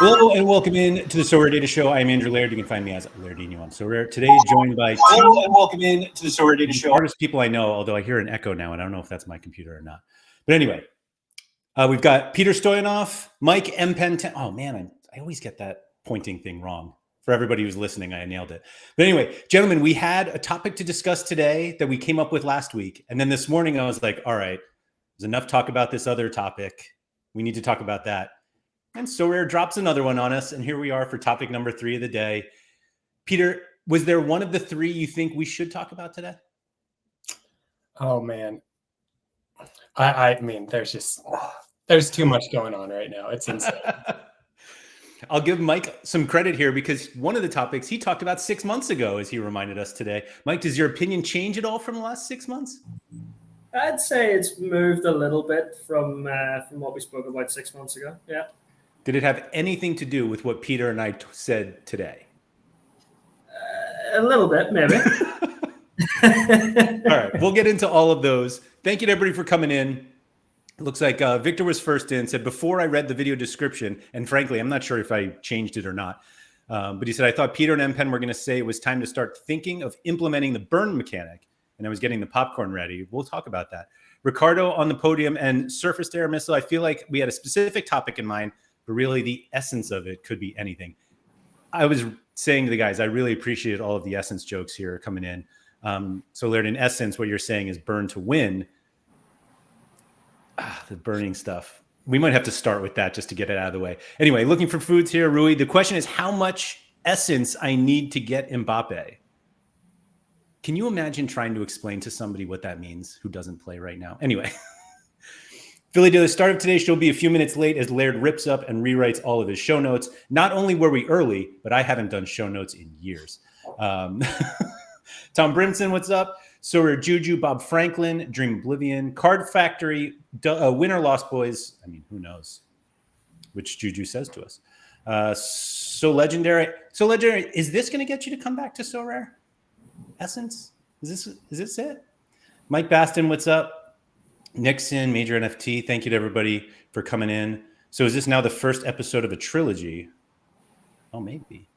Hello and welcome in to the Sorare Data Show. I am Andrew Laird. You can find me as Lairdinho on Sorare. Today, joined by Hello and welcome in to the Sorare Data Show. Artist people I know, although I hear an echo now, and I don't know if that's my computer or not. But anyway, we've got Peter Stoyanov, Mike mpenn10. Oh man, I always get that pointing thing wrong. For everybody who's listening, I nailed it. But anyway, gentlemen, we had a topic to discuss today that we came up with last week. And then this morning I was like, all right, there's enough talk about this other topic. We need to talk about that. And Sorare drops another one on us. And here we are for topic number 3 of the day. Peter, was there one of the 3 you think we should talk about today? Oh, man. I mean, there's too much going on right now. It's insane. I'll give Mike some credit here because one of the topics he talked about 6 months ago, as he reminded us today. Mike, does your opinion change at all from the last 6 months? I'd say it's moved a little bit from what we spoke about 6 months ago. Yeah. Did it have anything to do with what Peter and I said today? A little bit, maybe. All right, we'll get into all of those. Thank you to everybody for coming in. It looks like Victor was first in, said, before I read the video description, and frankly, I'm not sure if I changed it or not, but he said, I thought Peter and mpenn were going to say it was time to start thinking of implementing the burn mechanic, and I was getting the popcorn ready. We'll talk about that. Ricardo on the podium and surface to air missile. I feel like we had a specific topic in mind, but really the essence of it could be anything. I was saying to the guys, I really appreciated all of the essence jokes here coming in. So Laird, in essence, what you're saying is burn to win. The burning stuff. We might have to start with that just to get it out of the way. Anyway, looking for foods here, Rui. The question is how much essence I need to get Mbappe. Can you imagine trying to explain to somebody what that means who doesn't play right now? Anyway, Philly, the start of today's show will be a few minutes late as Laird rips up and rewrites all of his show notes. Not only were we early, but I haven't done show notes in years. Tom Brimson, what's up? Sorare Juju, Bob Franklin, Dream Oblivion, Card Factory, Win or Lost Boys. I mean, who knows which Juju says to us. So legendary. Is this going to get you to come back to Sorare? Essence? Is this it? Mike Baston, what's up? Nixon, Major NFT. Thank you to everybody for coming in. So is this now the first episode of a trilogy? Oh, maybe.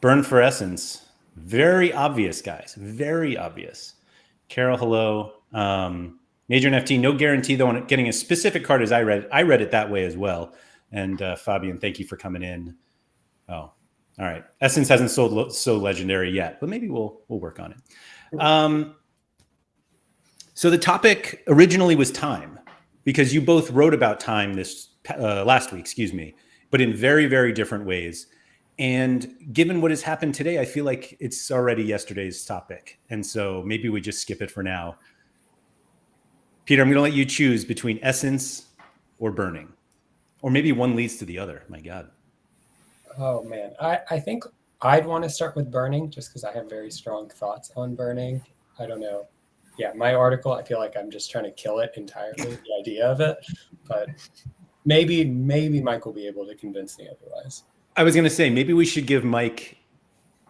Burn for Essence. Very obvious, guys. Very obvious. Carol, hello. Major NFT, no guarantee though on getting a specific card as I read. I read it that way as well. And Fabian, thank you for coming in. Oh, all right. Essence hasn't sold so legendary yet, but maybe we'll work on it. So the topic originally was time, because you both wrote about time this last week, excuse me, but in very, very different ways. And given what has happened today, I feel like it's already yesterday's topic. And so maybe we just skip it for now. Peter, I'm going to let you choose between essence or burning. Or maybe one leads to the other. My God. Oh, man. I think I'd want to start with burning just because I have very strong thoughts on burning. I don't know. Yeah, my article, I feel like I'm just trying to kill it entirely, the idea of it. But maybe Mike will be able to convince me otherwise. I was going to say, maybe we should give Mike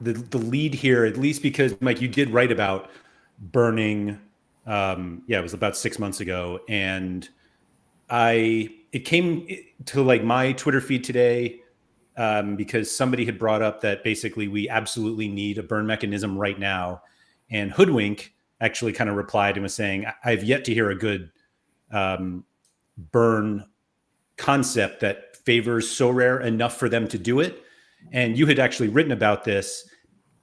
the lead here, at least because, Mike, you did write about burning. It was about 6 months ago. And it came to like my Twitter feed today because somebody had brought up that basically we absolutely need a burn mechanism right now. And Hoodwink actually kind of replied and was saying, I've yet to hear a good burn concept that favors Sorare enough for them to do it. And you had actually written about this.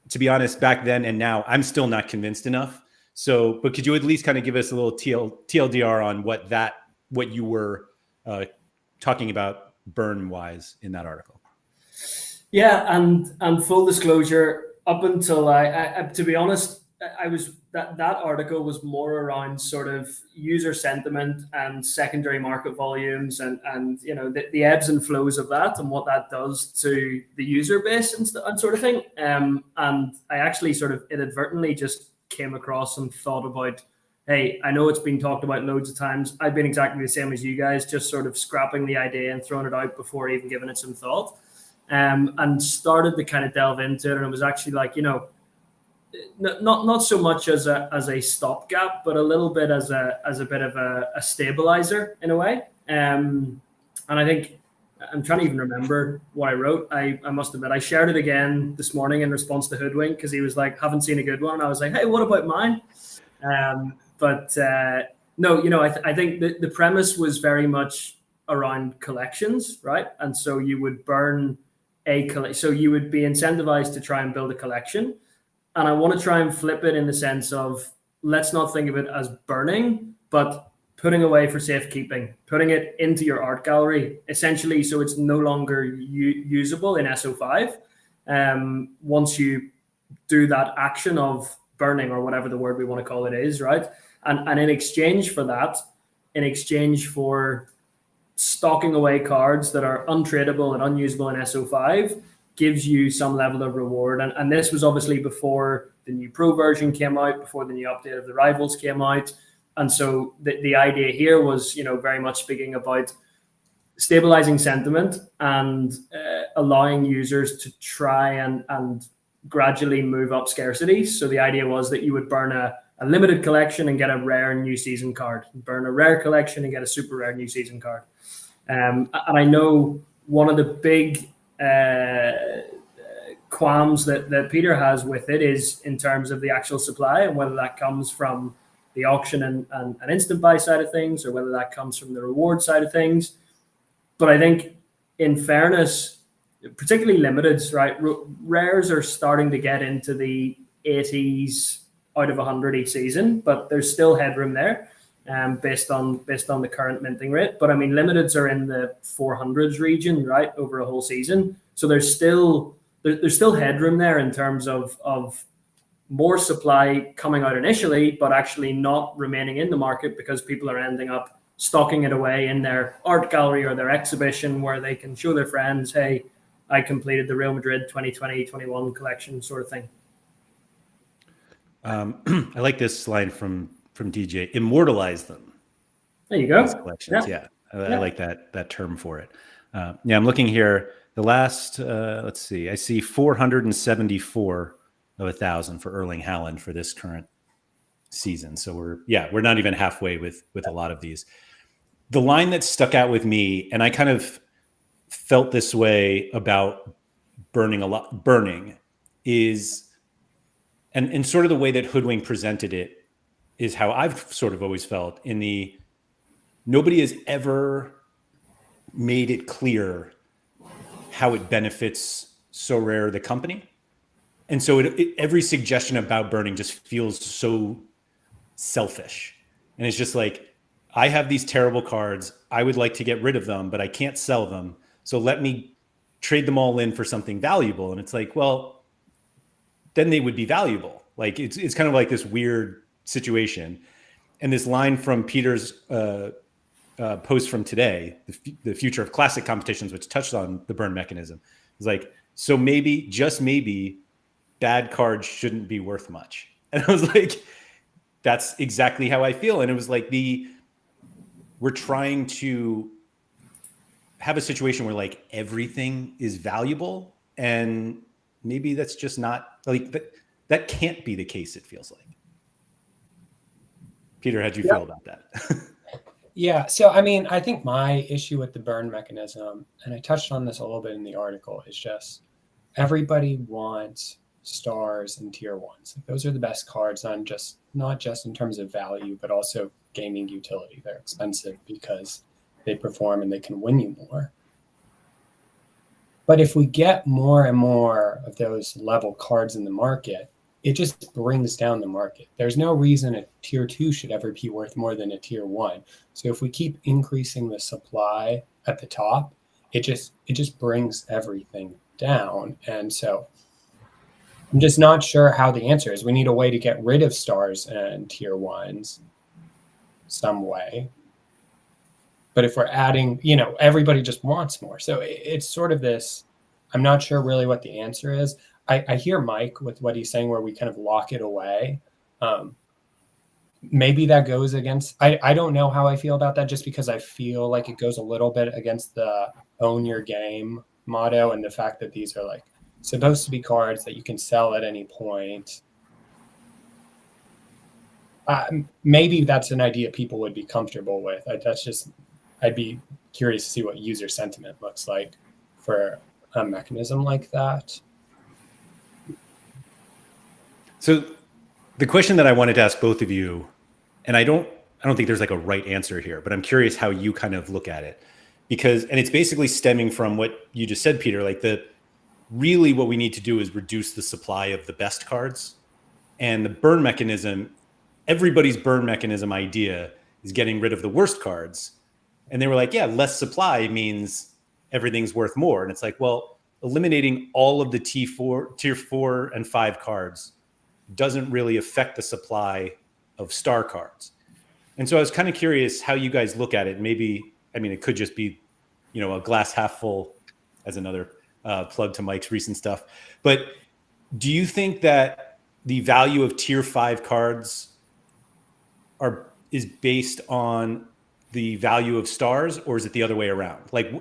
To be honest, back then and now, I'm still not convinced enough. So, but could you at least kind of give us a little TLDR on what you were talking about burn-wise in that article? Yeah, and full disclosure, up until I to be honest, I was that article was more around sort of user sentiment and secondary market volumes and you know the ebbs and flows of that and what that does to the user base and sort of thing. And I actually sort of inadvertently just came across and thought about, hey, I know it's been talked about loads of times. I've been exactly the same as you guys, just sort of scrapping the idea and throwing it out before even giving it some thought. And started to kind of delve into it, and it was actually like, you know, not so much as a stopgap, but a little bit as a bit of a stabilizer in a way. And I think I'm trying to even remember what I wrote. I must admit, I shared it again this morning in response to Hoodwink because he was like, haven't seen a good one. And I was like, hey, what about mine? But no, I think the premise was very much around collections, right? And so you would burn so you would be incentivized to try and build a collection. And I want to try and flip it in the sense of, let's not think of it as burning, but putting away for safekeeping, putting it into your art gallery, essentially, so it's no longer usable in SO5. Once you do that action of burning, or whatever the word we want to call it is, right? And in exchange for that, in exchange for stocking away cards that are untradeable and unusable in SO5, gives you some level of reward. And this was obviously before the new Pro version came out, before the new update of the Rivals came out. And so the idea here was, very much speaking about stabilizing sentiment and allowing users to try and gradually move up scarcity. So the idea was that you would burn a limited collection and get a rare new season card, burn a rare collection and get a super rare new season card. And I know one of the big qualms that Peter has with it is in terms of the actual supply, and whether that comes from the auction and instant buy side of things, or whether that comes from the reward side of things. But I think, in fairness, particularly limiteds, right? Rares are starting to get into the 80s out of 100 each season, but there's still headroom there, based on the current minting rate. But I mean, limiteds are in the 400s region, right, over a whole season. So there's still headroom there in terms of more supply coming out initially, but actually not remaining in the market because people are ending up stocking it away in their art gallery or their exhibition, where they can show their friends, hey, I completed the Real Madrid 2020-21 collection, sort of thing. I like this line from DJ, immortalize them. There you go. These collections. Yeah. I like that term for it. I'm looking here. The last, let's see, I see 474 of 1,000 for Erling Haaland for this current season. So we're not even halfway with a lot of these. The line that stuck out with me, and I kind of felt this way about burning is, and sort of the way that Hoodwink presented it is how I've sort of always felt nobody has ever made it clear how it benefits Sorare, the company. And so every suggestion about burning just feels so selfish. And it's just like, I have these terrible cards. I would like to get rid of them, but I can't sell them. So let me trade them all in for something valuable. And it's like, well, then they would be valuable. Like it's kind of like this weird situation. And this line from Peter's post from today, the future of classic competitions, which touched on the burn mechanism, is like, so maybe, just maybe, bad cards shouldn't be worth much. And I was like, that's exactly how I feel. And it was like we're trying to have a situation where like everything is valuable, and maybe that's just not like that can't be the case. It feels like. Peter, how'd you feel about that? Yeah. So, I mean, I think my issue with the burn mechanism, and I touched on this a little bit in the article, is just everybody wants stars and tier ones. Like, those are the best cards, not just in terms of value, but also gaming utility. They're expensive because they perform and they can win you more. But if we get more and more of those level cards in the market, it just brings down the market. There's no reason a tier 2 should ever be worth more than a tier 1. So if we keep increasing the supply at the top, it just brings everything down. And so I'm just not sure how the answer is. We need a way to get rid of stars and tier 1s some way. But if we're adding, everybody just wants more. So it's sort of this, I'm not sure really what the answer is. I hear Mike with what he's saying, where we kind of lock it away. Maybe that goes against, I don't know how I feel about that, just because I feel like it goes a little bit against the own your game motto, and the fact that these are like supposed to be cards that you can sell at any point. Maybe that's an idea people would be comfortable with. I'd be curious to see what user sentiment looks like for a mechanism like that. So the question that I wanted to ask both of you, and I don't think there's like a right answer here, but I'm curious how you kind of look at it, because, and it's basically stemming from what you just said, Peter, like really what we need to do is reduce the supply of the best cards, and the burn mechanism, everybody's burn mechanism idea is getting rid of the worst cards. And they were like, yeah, less supply means everything's worth more. And it's like, well, eliminating all of the tier 4 and 5 cards doesn't really affect the supply of star cards. And so I was kind of curious how you guys look at it. Maybe, I mean, it could just be, a glass half full, as another plug to Mike's recent stuff. But do you think that the value of tier 5 cards is based on the value of stars, or is it the other way around? Like,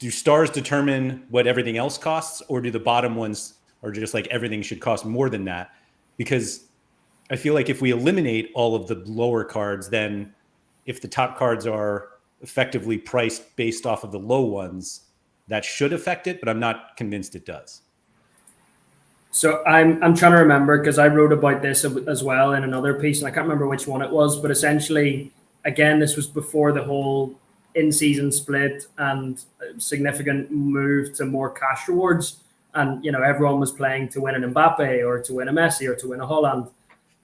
do stars determine what everything else costs, or do the bottom ones are just like everything should cost more than that? Because I feel like if we eliminate all of the lower cards, then if the top cards are effectively priced based off of the low ones, that should affect it, but I'm not convinced it does. So I'm trying to remember, because I wrote about this as well in another piece, and I can't remember which one it was, but essentially, again, this was before the whole in-season split and significant move to more cash rewards. And, everyone was playing to win an Mbappe or to win a Messi or to win a Holland.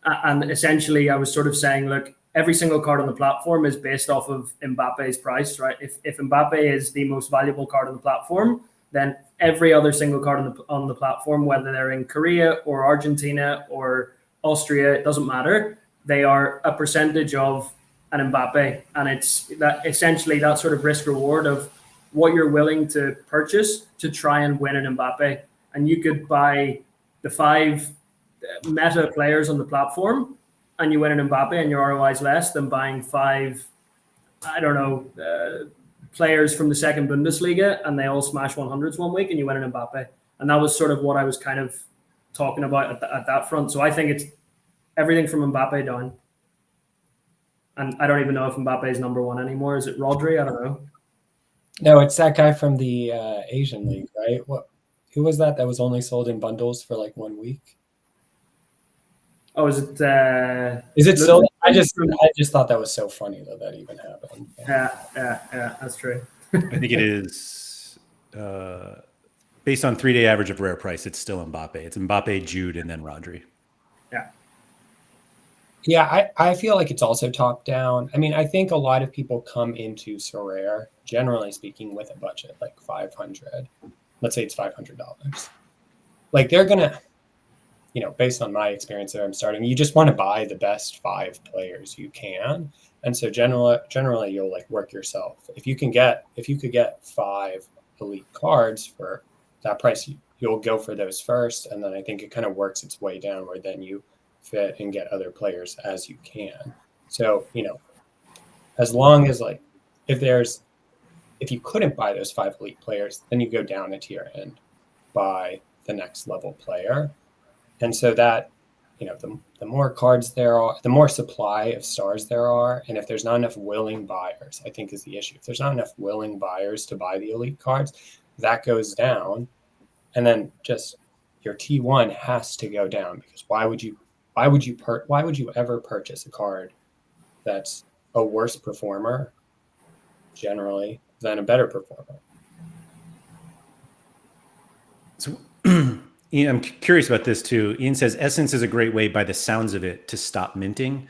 And essentially, I was sort of saying, look, every single card on the platform is based off of Mbappe's price, right? If Mbappe is the most valuable card on the platform, then every other single card on the platform, whether they're in Korea or Argentina or Austria, it doesn't matter. They are a percentage of an Mbappe. And it's that essentially that sort of risk reward of what you're willing to purchase to try and win an Mbappe. And you could buy the 5 meta players on the platform and you win an Mbappe, and your ROI is less than buying 5, players from the second Bundesliga and they all smash 100s one week and you win an Mbappe. And that was sort of what I was kind of talking about at that front. So I think it's everything from Mbappe down. And I don't even know if Mbappe is number 1 anymore. Is it Rodri? I don't know. No, it's that guy from the Asian League, right? Who was that was only sold in bundles for like 1 week? Oh, is it? Is it still? I just thought that was so funny that even happened. Yeah, that's true. I think it is based on 3-day average of rare price. It's still Mbappe. It's Mbappe, Jude, and then Rodri. Yeah. Yeah, I feel like it's also top down. I mean, I think a lot of people come into Sorare, generally speaking, with a budget like 500. Let's say it's $500. Like they're gonna, based on my experience there, I'm starting. You just want to buy the best 5 players you can, and so generally you'll like work yourself. If you could get 5 elite cards for that price, you'll go for those first, and then I think it kind of works its way down where then you fit and get other players as you can. So, as long as like, if you couldn't buy those 5 elite players, then you go down a tier and buy the next level player. And so that, the more cards there are, the more supply of stars there are. And if there's not enough willing buyers, I think is the issue. If there's not enough willing buyers to buy the elite cards, that goes down. And then just your T1 has to go down, because why would you ever purchase a card that's a worse performer generally than a better performer? So Ian, I'm curious about this too. Ian says Essence is a great way, by the sounds of it, to stop minting,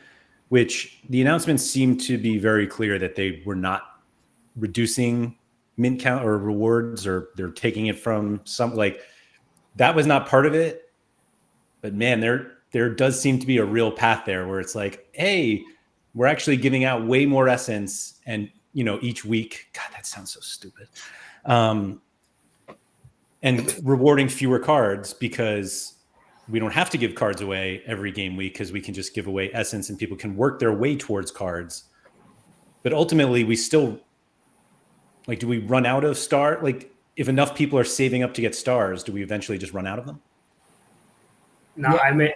which the announcements seem to be very clear that they were not reducing mint count or rewards, or they're taking it from some, like that was not part of it. But man, there does seem to be a real path there where it's like, hey, we're actually giving out way more Essence, and each week. God, that sounds so stupid. And rewarding fewer cards, because we don't have to give cards away every game week, because we can just give away Essence and people can work their way towards cards. But ultimately, we still, like, do we run out of star? Like, if enough people are saving up to get stars, do we eventually just run out of them? No, yeah.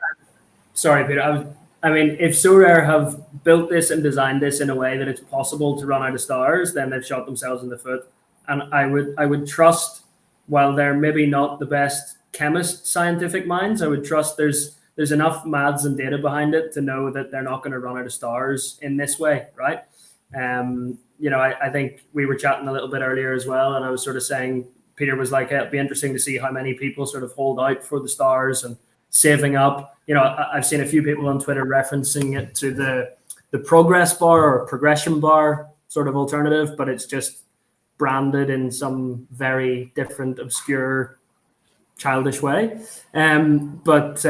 Sorry, Peter. I mean, if Sorare have built this and designed this in a way that it's possible to run out of stars, then they've shot themselves in the foot. And I would trust, while they're maybe not the best chemist scientific minds, I would trust there's enough maths and data behind it to know that they're not going to run out of stars in this way, right? I think we were chatting a little bit earlier as well, and I was sort of saying, Peter was like, it'd be interesting to see how many people sort of hold out for the stars and saving up. I've seen a few people on Twitter referencing it to the progress bar or progression bar sort of alternative, but it's just branded in some very different, obscure, childish way. But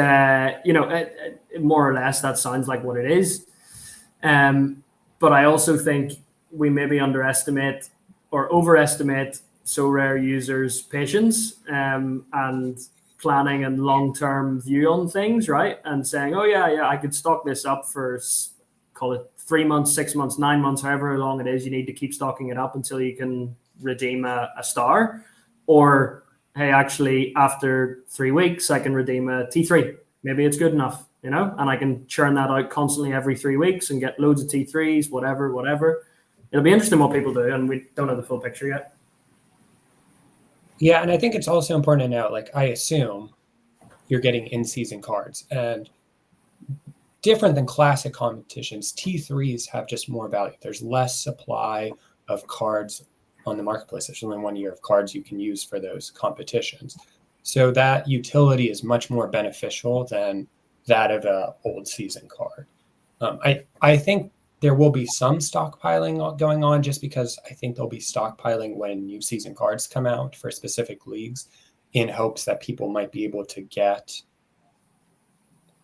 more or less that sounds like what it is. But I also think we maybe underestimate or overestimate Sorare users' patience and planning and long-term view on things, right? And saying, oh yeah, I could stock this up for, call it 3 months, 6 months, 9 months, however long it is, you need to keep stocking it up until you can redeem a star. Or, hey, actually, after 3 weeks, I can redeem a T3. Maybe it's good enough, and I can churn that out constantly every 3 weeks and get loads of T3s, whatever. It'll be interesting what people do, and we don't have the full picture yet. Yeah, and I think it's also important to note, like, I assume you're getting in-season cards. And different than classic competitions, T3s have just more value. There's less supply of cards on the marketplace. There's only 1 year of cards you can use for those competitions. So that utility is much more beneficial than that of an old season card. I think there will be some stockpiling going on, just because I think there'll be stockpiling when new season cards come out for specific leagues, in hopes that people might be able to get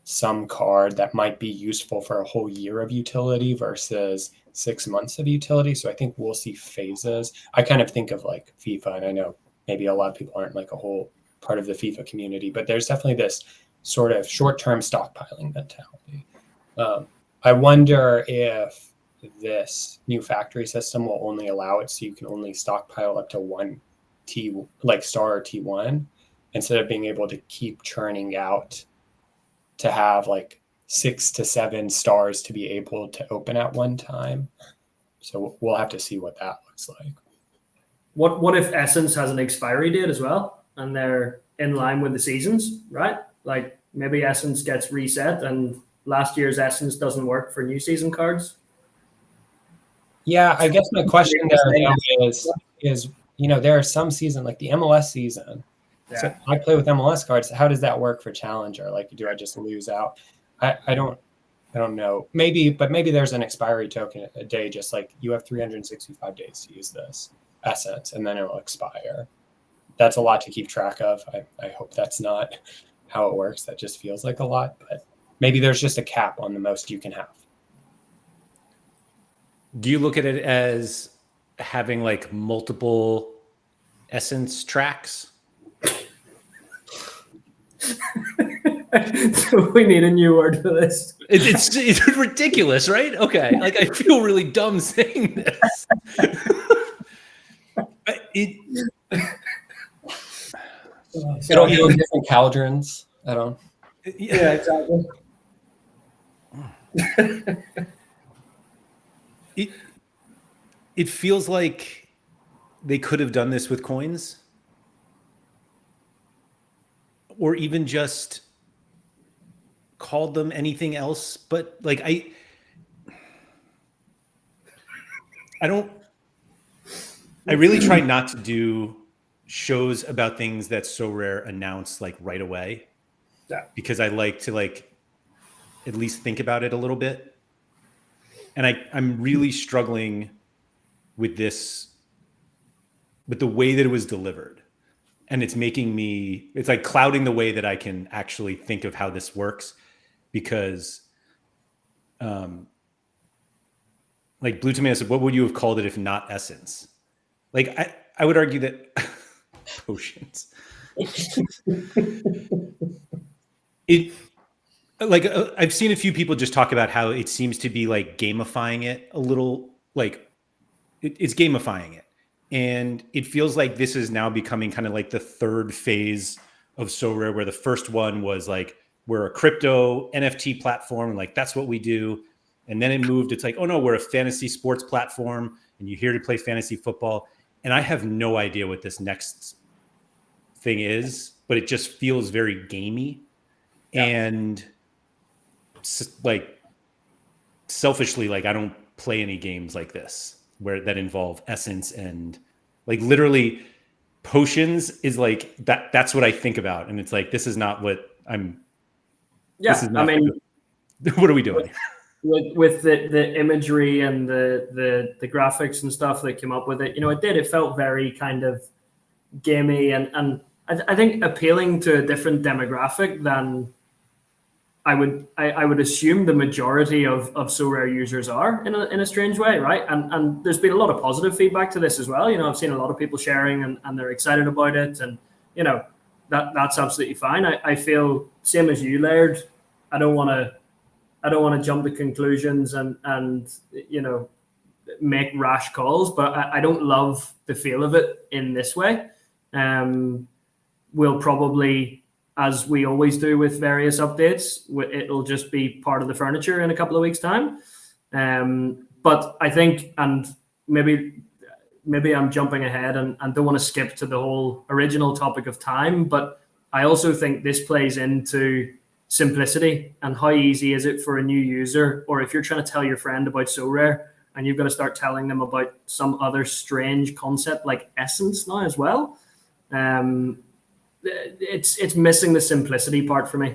some card that might be useful for a whole year of utility versus 6 months of utility. So I think we'll see phases. I kind of think of like FIFA, and I know maybe a lot of people aren't like a whole part of the FIFA community, but there's definitely this sort of short-term stockpiling mentality. I wonder if this new factory system will only allow it so you can only stockpile up to one star or T1, instead of being able to keep churning out to have like 6 to 7 stars to be able to open at one time. So we'll have to see what that looks like. What if Essence has an expiry date as well, and they're in line with the seasons, right? Like maybe Essence gets reset and last year's Essence doesn't work for new season cards. Yeah, I guess my question there is there are some season, like the MLS season. Yeah. So I play with MLS cards. How does that work for Challenger? Like, do I just lose out? I don't know. Maybe there's an expiry token a day, just like you have 365 days to use this Essence, and then it'll expire. That's a lot to keep track of. I hope that's not how it works. That just feels like a lot, but maybe there's just a cap on the most you can have. Do you look at it as having like multiple Essence tracks? So we need a new word for this. It's ridiculous, right? Okay. Like, I feel really dumb saying this. It'll be different cauldrons. I don't. Yeah, exactly. It feels like they could have done this with coins, or even just called them anything else. But like, I really try not to do shows about things that Sorare announce like right away. Yeah. Because I like to like at least think about it a little bit. And I'm really struggling with this, with the way that it was delivered. And it's like clouding the way that I can actually think of how this works, because like Blue Tomato said, what would you have called it if not Essence? Like I would argue that potions. I've seen a few people just talk about how it seems to be like gamifying it a little, like it's gamifying it. And it feels like this is now becoming kind of like the third phase of Sorare, where the first one was like we're a crypto NFT platform, and like that's what we do. And then it moved. It's like, oh no, we're a fantasy sports platform, and you're here to play fantasy football. And I have no idea what this next thing is, but it just feels very gamey. Yeah. And like selfishly, like I don't play any games like this that involve essence and like literally potions is like that's what I think about. And it's like, this is not what I'm. Yeah. I mean, what are we doing? With the imagery and the graphics and stuff that came up with it, it felt very kind of gamey and I think appealing to a different demographic than I would assume the majority of Sorare users are in a strange way, right? And there's been a lot of positive feedback to this as well. I've seen a lot of people sharing and they're excited about it, and that's absolutely fine. I feel same as you, Laird. I don't want to jump to conclusions and make rash calls, but I don't love the feel of it in this way. We'll probably, as we always do with various updates, it'll just be part of the furniture in a couple of weeks' time. But I think, and maybe I'm jumping ahead and don't want to skip to the whole original topic of time, but I also think this plays into simplicity and how easy is it for a new user, or if you're trying to tell your friend about Sorare and you've got to start telling them about some other strange concept like essence now as well. It's missing the simplicity part for me.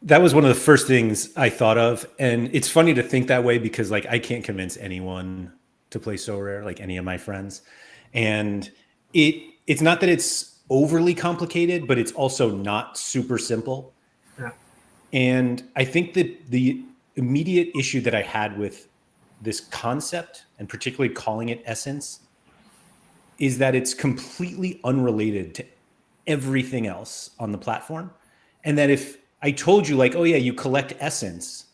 That was one of the first things I thought of, and it's funny to think that way because like I can't convince anyone to play Sorare, like any of my friends, and it's not that it's overly complicated, but it's also not super simple. Yeah. And I think that the immediate issue that I had with this concept, and particularly calling it essence, is that it's completely unrelated to everything else on the platform. And that if I told you like, oh yeah, you collect essence,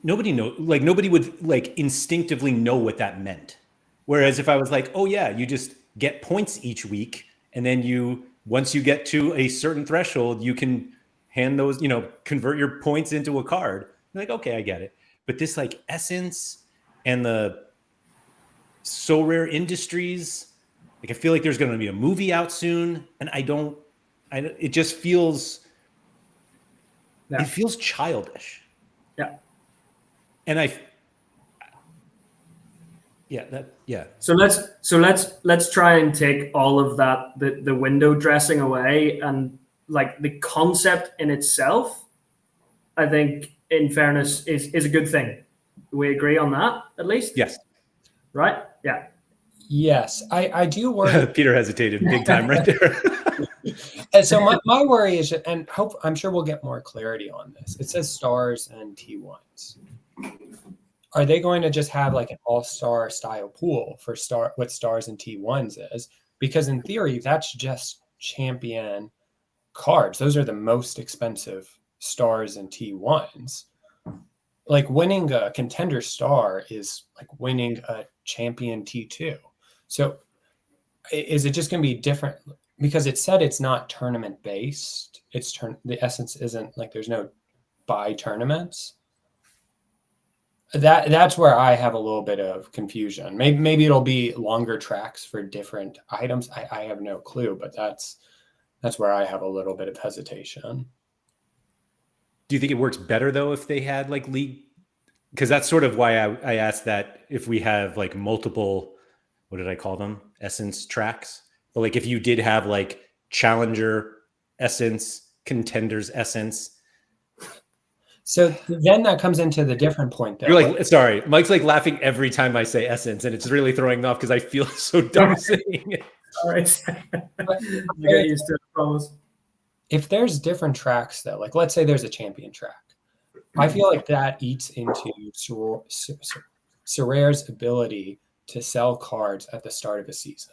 nobody would like instinctively know what that meant. Whereas if I was like, oh yeah, you just get points each week, and then once you get to a certain threshold, you can hand those, convert your points into a card. You're like, okay, I get it. But this like essence and the Sorare Industries, like I feel like there's going to be a movie out soon, and it just feels, it feels childish. Yeah. And So let's try and take all of that, the window dressing away, and like the concept in itself, I think in fairness is a good thing. We agree on that, at least? Yes. Right? Yeah. Yes, I do worry. Peter hesitated big time right there. And so my worry is, and I'm sure we'll get more clarity on this. It says stars and T1s. Are they going to just have like an all-star style pool for what stars and T1s is? Because in theory, that's just champion cards. Those are the most expensive stars and T1s. Like winning a contender star is like winning a champion T2. So is it just going to be different? Because it said it's not tournament based. The essence isn't like, there's no buy tournaments. That's where I have a little bit of confusion. Maybe it'll be longer tracks for different items. I have no clue, but that's where I have a little bit of hesitation. Do you think it works better though if they had like league? Because that's sort of why I asked that, if we have like multiple, what did I call them? Essence tracks. But like if you did have like challenger essence, contenders essence. So then that comes into the different point there. You're like, sorry, Mike's like laughing every time I say essence, and it's really throwing me off because I feel so dumb saying it. All right. You get used to it, I promise. If there's different tracks though, like let's say there's a champion track, I feel like that eats into Sorare's ability to sell cards at the start of a season,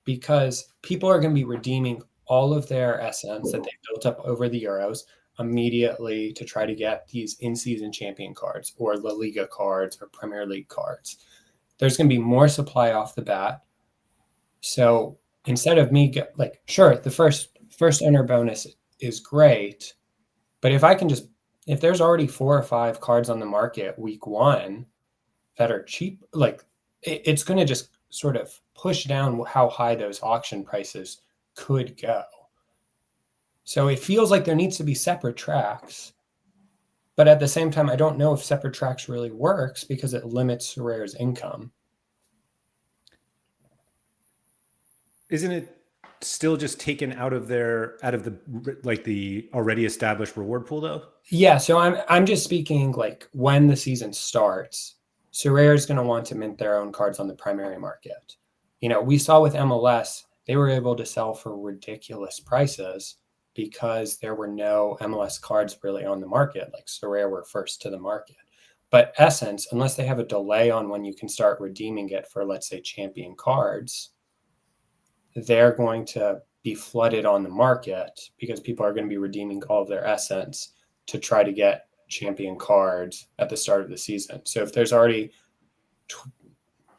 because people are going to be redeeming all of their essence that they built up over the Euros immediately to try to get these in-season champion cards or La Liga cards or Premier League cards. There's going to be more supply off the bat. So instead of me sure, the first owner bonus is great, but if there's already 4 or 5 cards on the market week 1 that are cheap, it's going to just sort of push down how high those auction prices could go. So it feels like there needs to be separate tracks, but at the same time, I don't know if separate tracks really works because it limits Sorare's income. Isn't it still just taken out of the already established reward pool though? Yeah, so I'm just speaking when the season starts, Sorare is going to want to mint their own cards on the primary market. We saw with MLS, they were able to sell for ridiculous prices because there were no MLS cards really on the market. Sorare were first to the market. But Essence, unless they have a delay on when you can start redeeming it for, let's say, champion cards, they're going to be flooded on the market because people are going to be redeeming all of their Essence to try to get champion cards at the start of the season. So if there's already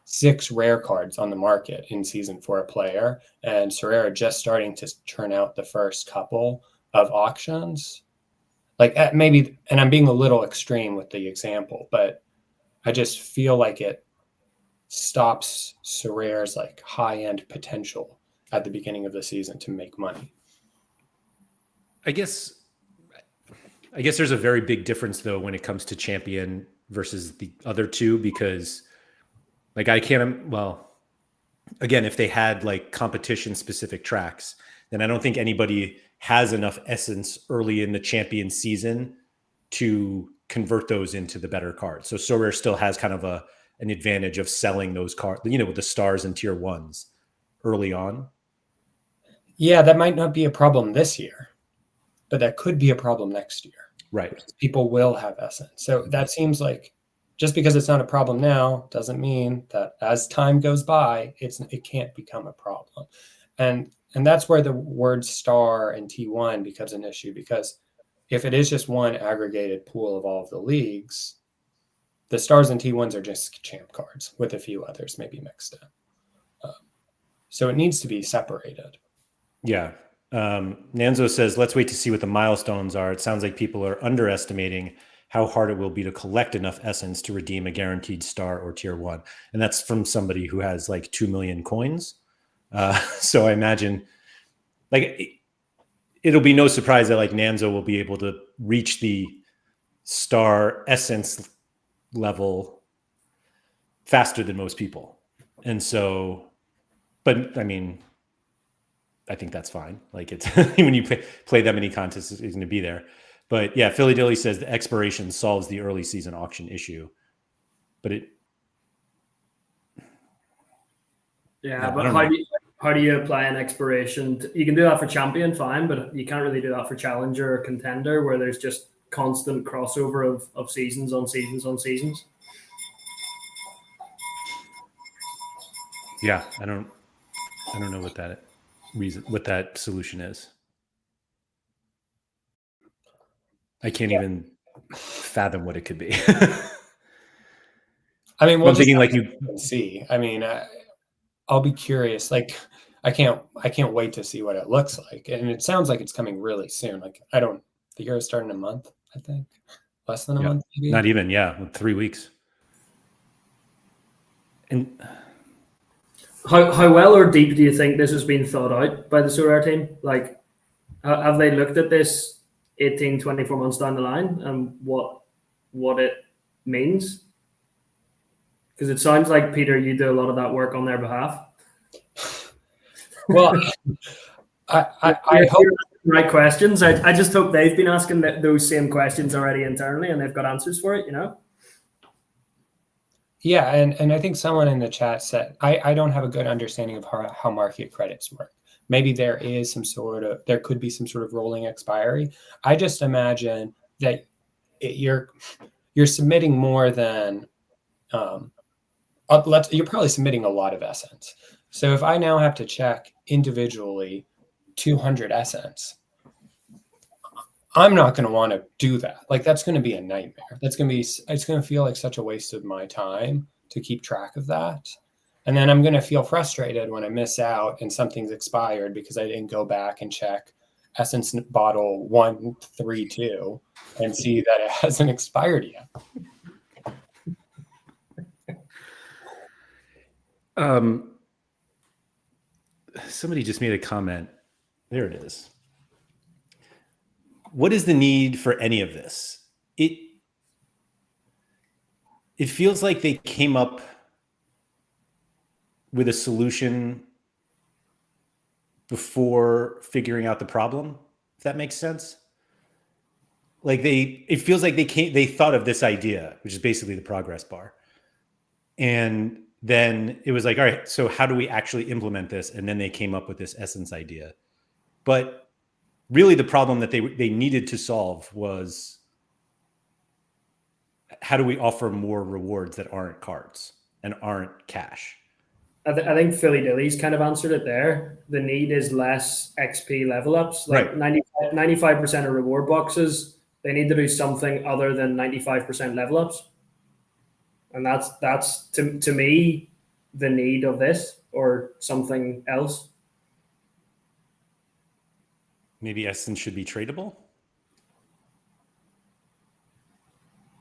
6 rare cards on the market in season for a player, and Sorare just starting to churn out the first couple of auctions, maybe, and I'm being a little extreme with the example, but I just feel like it stops Sorare's high-end potential at the beginning of the season to make money. I guess there's a very big difference though when it comes to champion versus the other two, because again, if they had competition specific tracks, then I don't think anybody has enough Essence early in the champion season to convert those into the better cards. So Sorare still has kind of an advantage of selling those cards, with the stars and tier 1s early on. Yeah, that might not be a problem this year, but that could be a problem next year. Right. People will have Essence. So that seems like just because it's not a problem now doesn't mean that as time goes by, it can't become a problem. And that's where the word star and T1 becomes an issue, because if it is just one aggregated pool of all of the leagues, the stars and T1s are just champ cards with a few others maybe mixed in. So it needs to be separated. Yeah. Nanzo says, let's wait to see what the milestones are. It sounds like people are underestimating how hard it will be to collect enough Essence to redeem a guaranteed star or tier 1. And that's from somebody who has 2 million coins. So I imagine it'll be no surprise that Nanzo will be able to reach the star Essence level faster than most people. And so, but I mean, I think that's fine. It's when you play that many contests, it's going to be there. But yeah, Philly Dilly says the expiration solves the early season auction issue. But how do you apply an expiration? You can do that for champion, fine, but you can't really do that for challenger or contender, where there's just constant crossover of seasons on seasons on seasons. Yeah, I don't know what that solution is. I can't even fathom what it could be. I mean, I'm thinking see. I mean, I'll be curious. I can't wait to see what it looks like, and it sounds like it's coming really soon. The year is starting in a month, I think, less than a month, maybe. Not even, 3 weeks. And how well or deep do you think this has been thought out by the Sorare team? Have they looked at this 18, 24 months down the line and what it means? Because it sounds like, Peter, you do a lot of that work on their behalf. Well, I hope the right questions. I just hope they've been asking those same questions already internally and they've got answers for it, Yeah, and I think someone in the chat said, I don't have a good understanding of how market credits work. Maybe there could be some sort of rolling expiry. I just imagine that you're submitting more than, you're probably submitting a lot of Essence. So if I now have to check individually 200 Essence, I'm not going to want to do that. That's going to be a nightmare. It's going to feel like such a waste of my time to keep track of that. And then I'm going to feel frustrated when I miss out and something's expired because I didn't go back and check Essence bottle 132 and see that it hasn't expired yet. Somebody just made a comment. There it is. What is the need for any of this? It feels like they came up with a solution before figuring out the problem, if that makes sense. Like it feels like they thought of this idea, which is basically the progress bar. And then it was like, all right, so how do we actually implement this? And then they came up with this Essence idea. But really the problem that they needed to solve was, how do we offer more rewards that aren't cards and aren't cash? I think Philly Dilly's kind of answered it there. The need is less XP level ups. Like right. 95% of reward boxes, they need to do something other than 95% level ups. And that's to me the need of this, or something else. Maybe Essence should be tradable.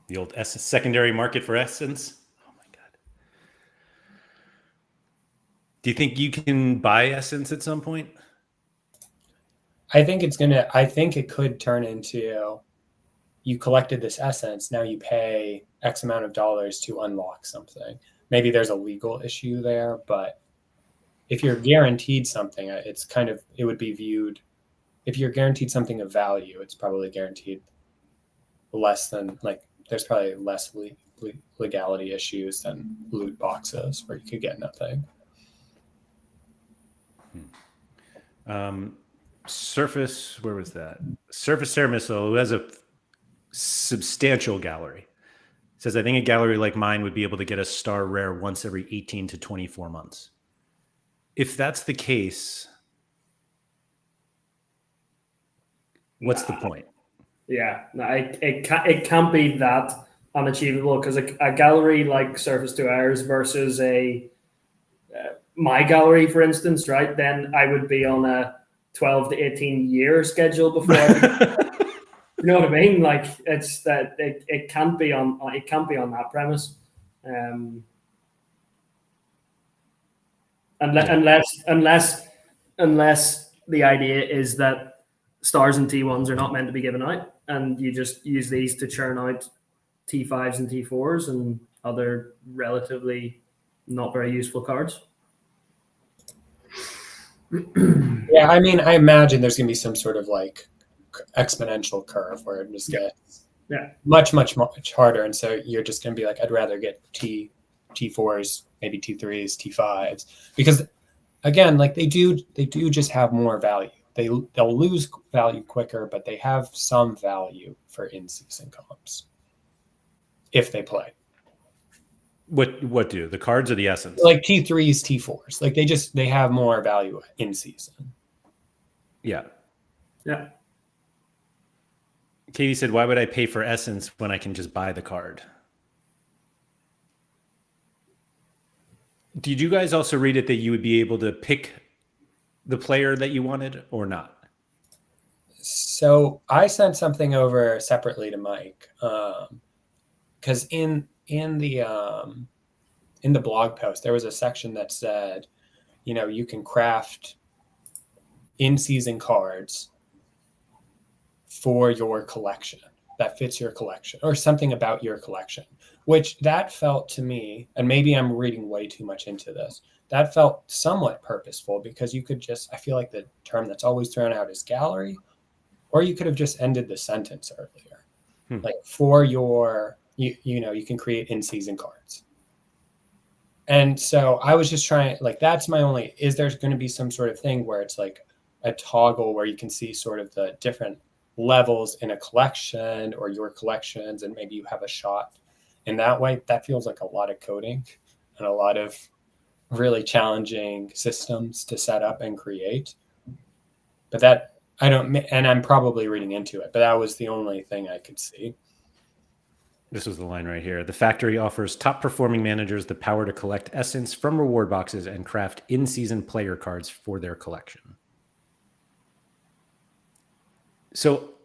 The old secondary market for Essence. Oh my God. Do you think you can buy Essence at some point? I think it could turn into, you collected this Essence, now you pay X amount of dollars to unlock something. Maybe there's a legal issue there, but if you're guaranteed something, it would be viewed, if you're guaranteed something of value, it's probably guaranteed less than, like, there's probably less legality issues than loot boxes where you could get nothing. Surface, where was that? Surface Air Missile, who has a substantial gallery, says, I think a gallery like mine would be able to get a star rare once every 18 to 24 months. If that's the case, what's the point? Yeah, no, it can't be that unachievable, because a gallery like Surface to Ours versus my gallery, for instance, right? Then I would be on a 12 to 18 year schedule before. You know what I mean? Like, it's that it can't be on that premise, unless the idea is that stars and T1s are not meant to be given out, and you just use these to churn out T5s and T4s and other relatively not very useful cards. Yeah, I mean, I imagine there's going to be some sort of like exponential curve where it just gets much harder, and so you're just going to be like, I'd rather get T4s, maybe T3s, T5s, because again, like they do just have more value. They'll lose value quicker, but they have some value for in-season comps if they play. What do the cards or the Essence? Like T3s, T4s, like they have more value in season. Yeah. Katie said, why would I pay for Essence when I can just buy the card? Did you guys also read it that you would be able to pick the player that you wanted or not? So I sent something over separately to Mike, because in the blog post there was a section that said, you can craft in-season cards for your collection that fits your collection, or something about your collection, which that felt to me, and maybe I'm reading way too much into this, that felt somewhat purposeful, because you could just, I feel like the term that's always thrown out is gallery, or you could have just ended the sentence earlier. Like, for your, you can create in-season cards. And so I was just trying, like, that's my only, is there going to be some sort of thing where it's like a toggle where you can see sort of the different levels in a collection or your collections, and maybe you have a shot in that way? That feels like a lot of coding and a lot of really challenging systems to set up and create. But that, I don't, and I'm probably reading into it, but that was the only thing I could see. This was the line right here. The factory offers top performing managers the power to collect essence from reward boxes and craft in-season player cards for their collection. So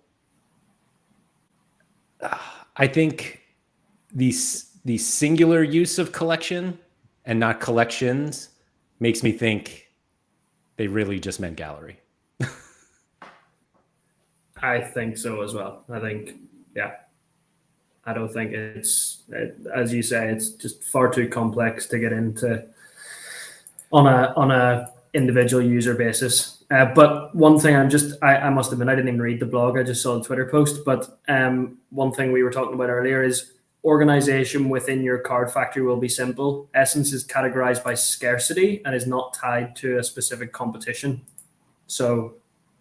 I think the singular use of collection and not collections makes me think they really just meant gallery. I think so as well. I think, yeah. I don't think as you say, it's just far too complex to get into on a individual user basis. But one thing I must admit, I didn't even read the blog. I just saw the Twitter post. But one thing we were talking about earlier is organization within your card factory will be simple. Essence is categorized by scarcity and is not tied to a specific competition. So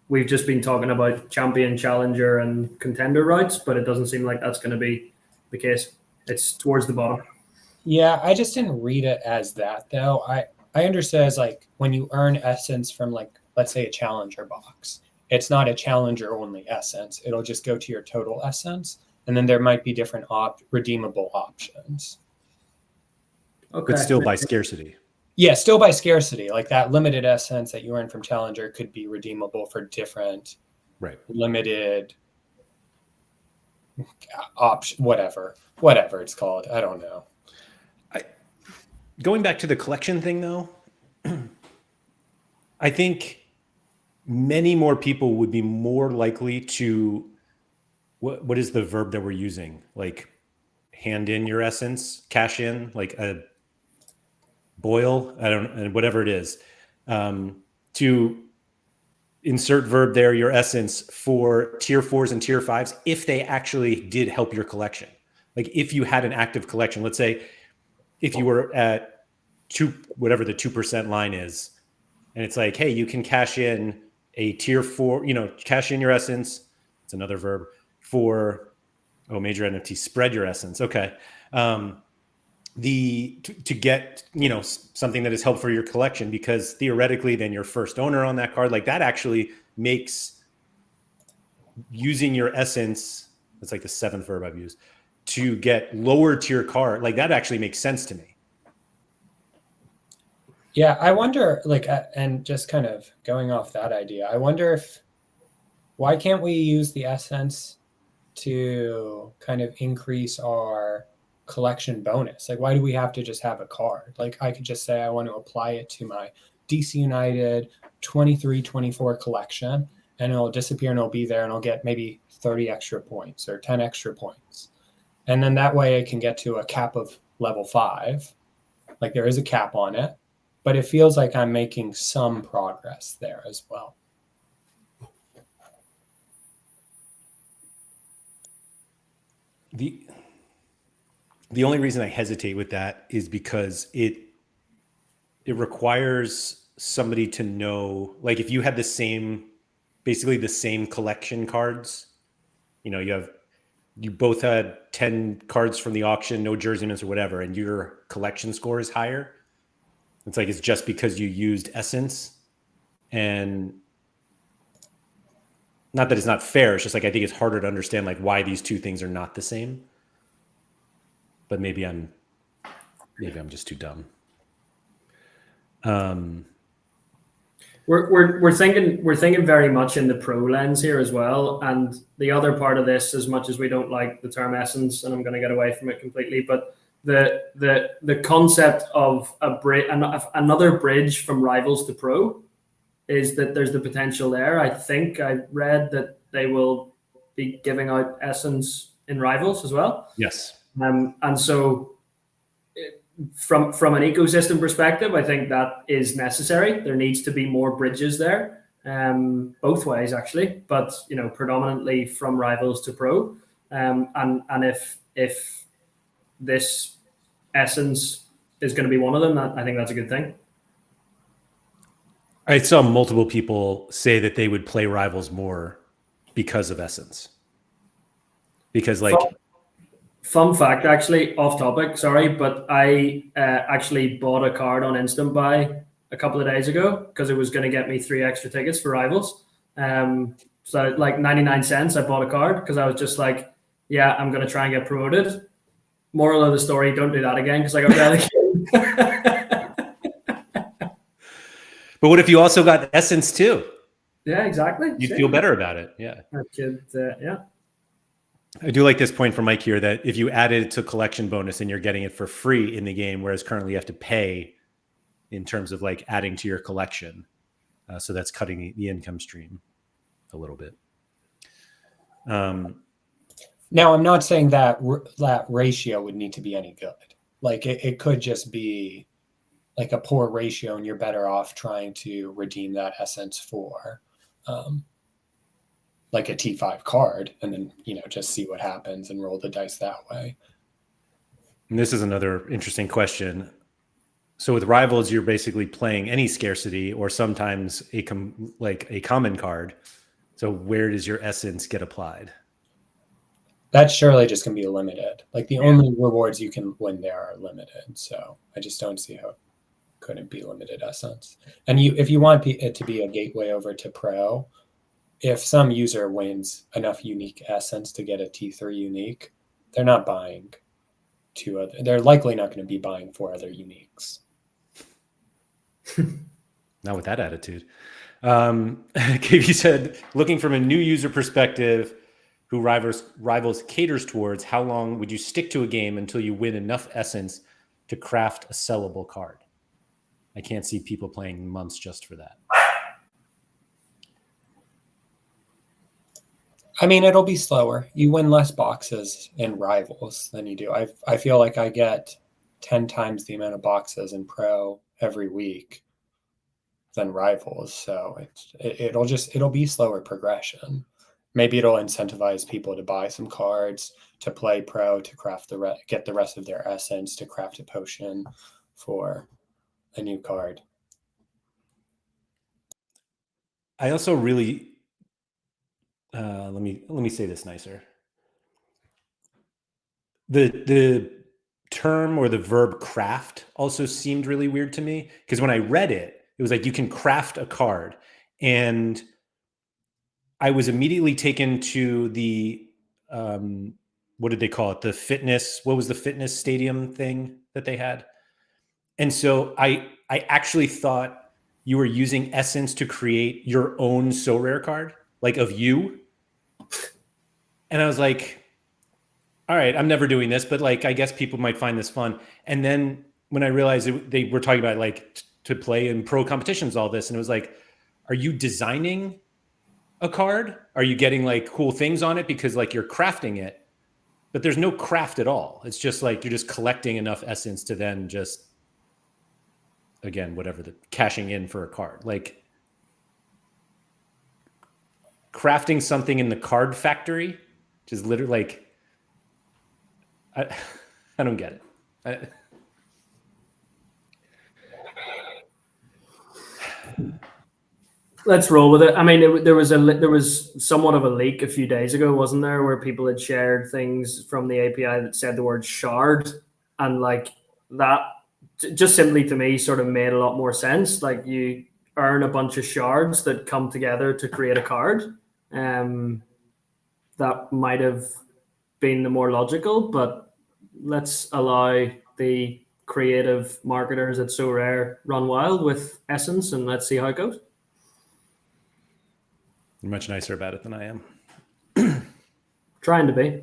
we've just been talking about champion, challenger, and contender routes, but it doesn't seem like that's going to be the case. It's towards the bottom. Yeah, I just didn't read it as that though. I understood as like when you earn essence from like, let's say a challenger box, it's not a challenger only essence. It'll just go to your total essence. And then there might be different redeemable options. Okay. But still by scarcity. Yeah, still by scarcity. Like that limited essence that you earn from challenger could be redeemable for different limited option, whatever it's called. I don't know. Going back to the collection thing though, I think many more people would be more likely to, what is the verb that we're using? Like hand in your essence, cash in, like a boil, whatever it is, to insert verb there, your essence for tier 4s and tier 5s, if they actually did help your collection. Like if you had an active collection, let's say if you were at whatever the 2% line is, and it's like, hey, you can cash in a tier 4, cash in your essence. It's another verb for, major NFT, spread your essence. Okay. To get, something that is helpful for your collection, because theoretically then you're first owner on that card. Like that actually makes using your essence, that's like the 7th verb I've used, to get lower tier card. Like that actually makes sense to me. Yeah, I wonder, and just kind of going off that idea, I wonder why can't we use the essence to kind of increase our collection bonus? Like, why do we have to just have a card? Like, I could just say I want to apply it to my DC United 23-24 collection, and it'll disappear and it'll be there, and I'll get maybe 30 extra points or 10 extra points. And then that way I can get to a cap of level 5. Like there is a cap on it, but it feels like I'm making some progress there as well. The only reason I hesitate with that is because it requires somebody to know, like if you had basically the same collection cards, you both had 10 cards from the auction, no jerseyness or whatever, and your collection score is higher. It's like, it's just because you used essence, and not that it's not fair. It's just like, I think it's harder to understand like why these two things are not the same. But maybe I'm just too dumb. We're thinking very much in the pro lens here as well. And the other part of this, as much as we don't like the term essence, and I'm going to get away from it completely, but the concept of another bridge from rivals to pro is that there's the potential there. I think I read that they will be giving out essence in rivals as well. Yes. And so from an ecosystem perspective, I think that is necessary. There needs to be more bridges there, both ways actually, but predominantly from rivals to pro. And if this essence is going to be one of them, I think that's a good thing. I saw multiple people say that they would play rivals more because of essence. Because Fun fact, actually, off topic, sorry, but I actually bought a card on Instant Buy a couple of days ago because it was going to get me 3 extra tickets for rivals. So like 99 cents, I bought a card because I was just like, yeah, I'm going to try and get promoted. Moral of the story: don't do that again because I got relegated. But what if you also got essence too? Yeah, exactly. You'd feel better about it. Yeah. I could, yeah. I do like this point from Mike here that if you add it to collection bonus and you're getting it for free in the game, whereas currently you have to pay in terms of like adding to your collection. So that's cutting the income stream a little bit. Now, I'm not saying that that ratio would need to be any good. Like it could just be like a poor ratio and you're better off trying to redeem that essence for like a T5 card and then, just see what happens and roll the dice that way. And this is another interesting question. So with Rivals, you're basically playing any scarcity or sometimes a common card. So where does your essence get applied? That's surely just going to be limited. Like the only rewards you can win there are limited. So I just don't see how it couldn't be limited essence. And if you want it to be a gateway over to Pro, if some user wins enough unique essence to get a T3 unique, they're not buying they're likely not going to be buying 4 other uniques. Not with that attitude. KV said, looking from a new user perspective who Rivals caters towards, how long would you stick to a game until you win enough essence to craft a sellable card? I can't see people playing months just for that. I mean, it'll be slower. You win less boxes in Rivals than you do. I feel like I get 10 times the amount of boxes in Pro every week than Rivals. So it'll be slower progression. Maybe it'll incentivize people to buy some cards, to play Pro, to craft get the rest of their essence, to craft a potion for a new card. I also really let me say this nicer. The term or the verb craft also seemed really weird to me because when I read it, it was like you can craft a card, and I was immediately taken to the what did they call it? The fitness. What was the fitness stadium thing that they had? And so I actually thought you were using essence to create your own Sorare card, like of you. And I was like, all right, I'm never doing this, but like, I guess people might find this fun. And then when I realized they were talking about like to play in pro competitions, all this, and it was like, are you designing a card? Are you getting like cool things on it because like you're crafting it? But there's no craft at all. It's just like you're just collecting enough essence to then just, again, whatever, the cashing in for a card. Like crafting something in the card factory, which is literally like, I don't get it. Let's roll with it. I mean, there was somewhat of a leak a few days ago, wasn't there, where people had shared things from the API that said the word shard, and like that just simply to me sort of made a lot more sense. Like you earn a bunch of shards that come together to create a card. That might have been the more logical, but let's allow the creative marketers at Sorare run wild with essence, and let's see how it goes. You're much nicer about it than I am. Trying to be.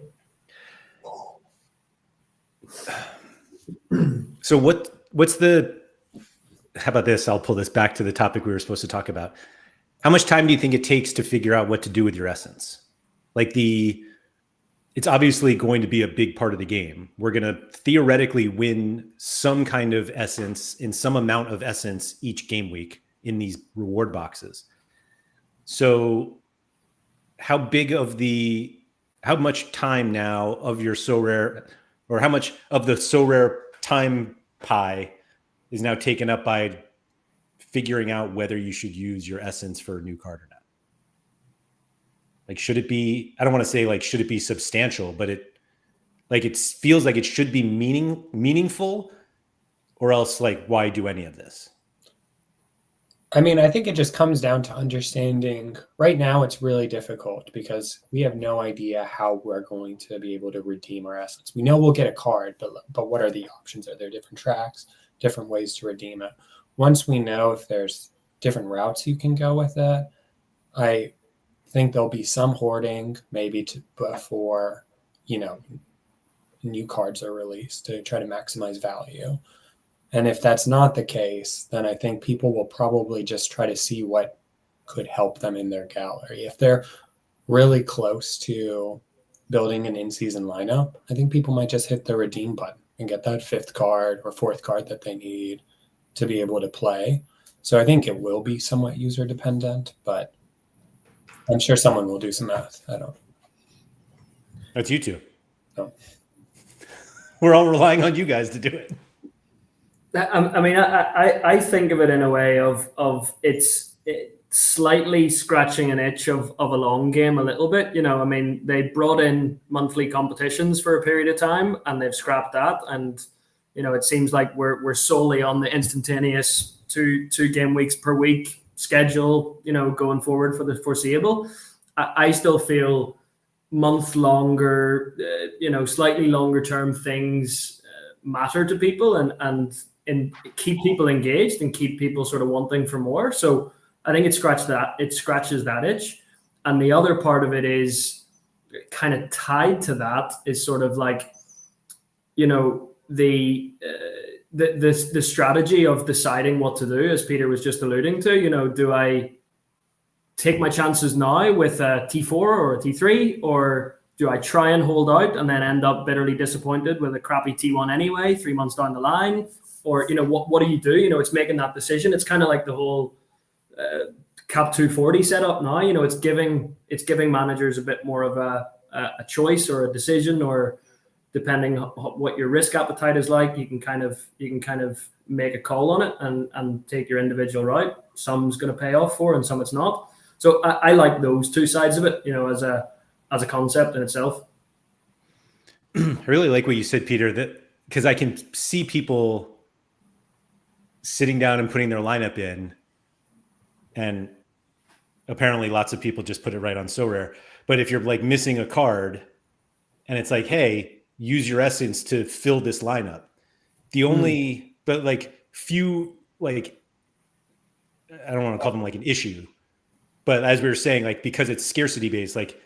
So what's how about this? I'll pull this back to the topic we were supposed to talk about. How much time do you think it takes to figure out what to do with your essence? Like it's obviously going to be a big part of the game. We're going to theoretically win some kind of essence in some amount of essence each game week in these reward boxes. So how much time now of your Sorare, or how much of the Sorare time pie is now taken up by figuring out whether you should use your essence for a new card or not? Like, should it be, I don't want to say like, should it be substantial, but it feels like it should be meaningful, or else like, why do any of this? I mean, I think it just comes down to understanding. Right now, it's really difficult because we have no idea how we're going to be able to redeem our assets. We know we'll get a card, but what are the options? Are there different tracks, different ways to redeem it? Once we know if there's different routes you can go with it, I think there'll be some hoarding maybe before, new cards are released to try to maximize value. And if that's not the case, then I think people will probably just try to see what could help them in their gallery. If they're really close to building an in-season lineup, I think people might just hit the redeem button and get that 5th card or 4th card that they need to be able to play. So I think it will be somewhat user dependent, but I'm sure someone will do some math. I don't. That's you two. No. We're all relying on you guys to do it. I mean, I think of it in a way of it's slightly scratching an itch of a long game a little bit. I mean, they brought in monthly competitions for a period of time and they've scrapped that. And, it seems like we're solely on the instantaneous two game weeks per week schedule, going forward for the foreseeable. I still feel month longer, slightly longer term things matter to people and keep people engaged and keep people sort of wanting for more. So I think it scratches that itch. And the other part of it is kind of tied to that is sort of like, the strategy of deciding what to do, as Peter was just alluding to. Do I take my chances now with a T4 or a T3, or do I try and hold out and then end up bitterly disappointed with a crappy T1 anyway, 3 months down the line? Or, what do you do? It's making that decision. It's kind of like the whole Cap 240 setup now. It's giving managers a bit more of a choice or a decision, or depending what your risk appetite is like, you can kind of make a call on it and take your individual route. Some's going to pay off for, and some it's not. So I like those two sides of it, as a concept in itself. I really like what you said, Peter, that because I can see people sitting down and putting their lineup in, and apparently lots of people just put it right on Sorare. But if you're like missing a card and it's like, hey, use your essence to fill this lineup. But like few, like, I don't want to call them like an issue, but as we were saying, like, because it's scarcity based, like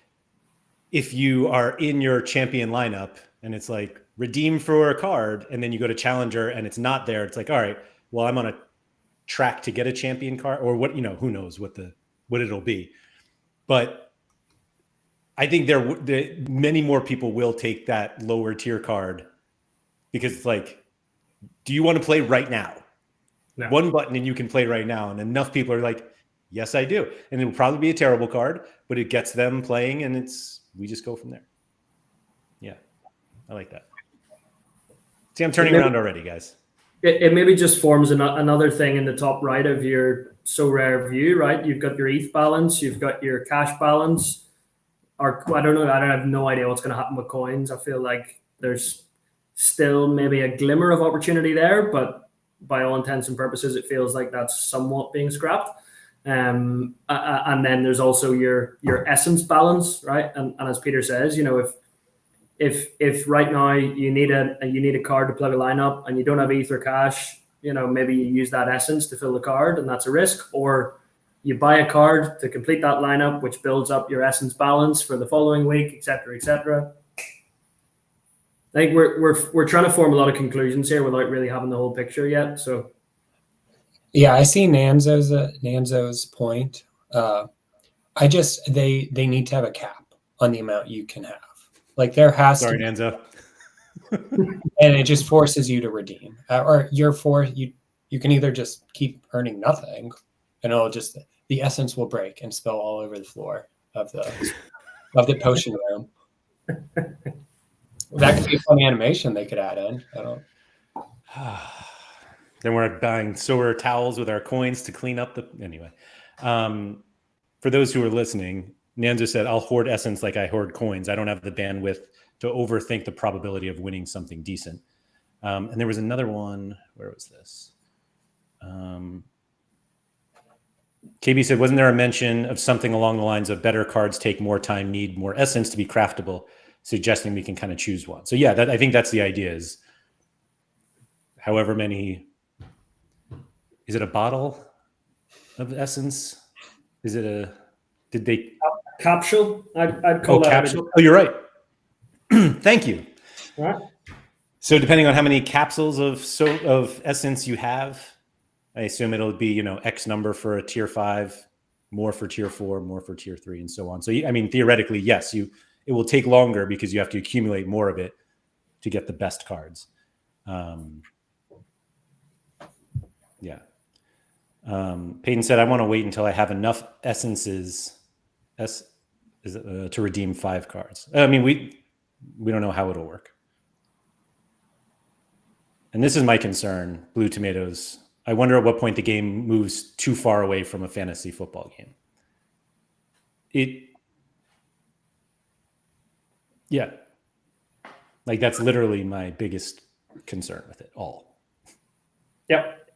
if you are in your champion lineup and it's like redeem for a card, and then you go to challenger and it's not there, it's like, all right, well, I'm on a track to get a champion card, or what, who knows what it'll be. But I think many more people will take that lower tier card because it's like, do you want to play right now? No. One button and you can play right now. And enough people are like, yes, I do. And it will probably be a terrible card, but it gets them playing, and we just go from there. Yeah, I like that. See, I'm turning around already, guys. It maybe just forms another thing in the top right of your Sorare view, right? You've got your ETH balance, you've got your cash balance. Or I don't know. I have no idea what's going to happen with coins. I feel like there's still maybe a glimmer of opportunity there, but by all intents and purposes, it feels like that's somewhat being scrapped. And then there's also your essence balance, right? And as Peter says, if right now you need a card to plug a lineup and you don't have ETH or cash, maybe you use that essence to fill the card, and that's a risk. Or you buy a card to complete that lineup, which builds up your essence balance for the following week, et cetera, et cetera. I think we're trying to form a lot of conclusions here without really having the whole picture yet. So, yeah, I see Nanzo's point. They need to have a cap on the amount you can have. Like there has Sorry, to. Nanzo. And it just forces you to redeem, or you can either just keep earning nothing, and the essence will break and spill all over the floor of the potion room. That could be a fun animation they could add in. I don't. Then we're buying Sorare towels with our coins to clean up anyway. For those who are listening, Nanzo said, I'll hoard essence like I hoard coins. I don't have the bandwidth to overthink the probability of winning something decent. And there was another one. Where was this? KB said, wasn't there a mention of something along the lines of better cards take more time, need more essence to be craftable, suggesting we can kind of choose one? So yeah, I think that's the idea is however many, is it a bottle of essence? Is it did they? Capsule, I'd call that. Capsule. Oh, you're right. Thank you. All right. So depending on how many capsules of essence you have, I assume it'll be, X number for a tier 5, more for tier 4, more for tier 3, and so on. So, I mean, theoretically, yes, it will take longer because you have to accumulate more of it to get the best cards. Yeah. Peyton said, I want to wait until I have enough essences to redeem 5 cards. I mean, we don't know how it'll work. And this is my concern, Blue Tomatoes. I wonder at what point the game moves too far away from a fantasy football game. Yeah. Like that's literally my biggest concern with it all. Yep.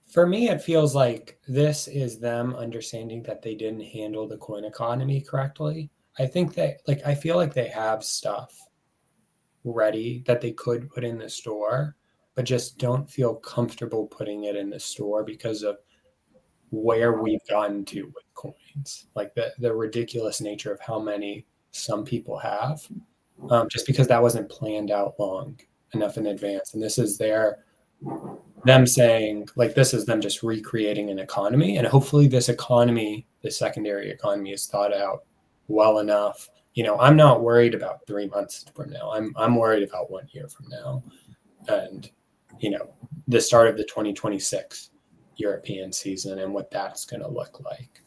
For me, it feels like this is them understanding that they didn't handle the coin economy correctly. I think that, I feel like they have stuff ready that they could put in the store, but just don't feel comfortable putting it in the store because of where we've gotten to with coins, like the ridiculous nature of how many some people have, just because that wasn't planned out long enough in advance. And this is them saying, this is them just recreating an economy. And hopefully this economy, the secondary economy, is thought out well enough. I'm not worried about 3 months from now. I'm worried about 1 year from now. And, the start of the 2026 European season and what that's going to look like.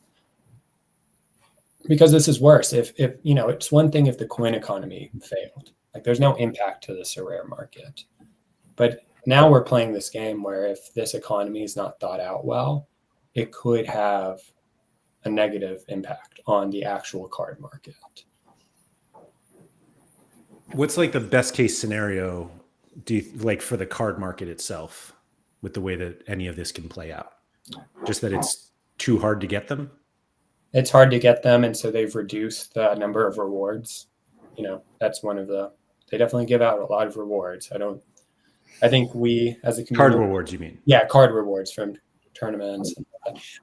Because this is worse. If it's one thing if the coin economy failed, there's no impact to the Sorare market. But now we're playing this game where if this economy is not thought out well, it could have a negative impact on the actual card market. What's the best case scenario do you for the card market itself with the way that any of this can play out? Just that it's too hard to get them? It's hard to get them, and so they've reduced the number of rewards. That's one of they definitely give out a lot of rewards. I think we as a community... Card rewards, you mean? Yeah, card rewards from tournaments.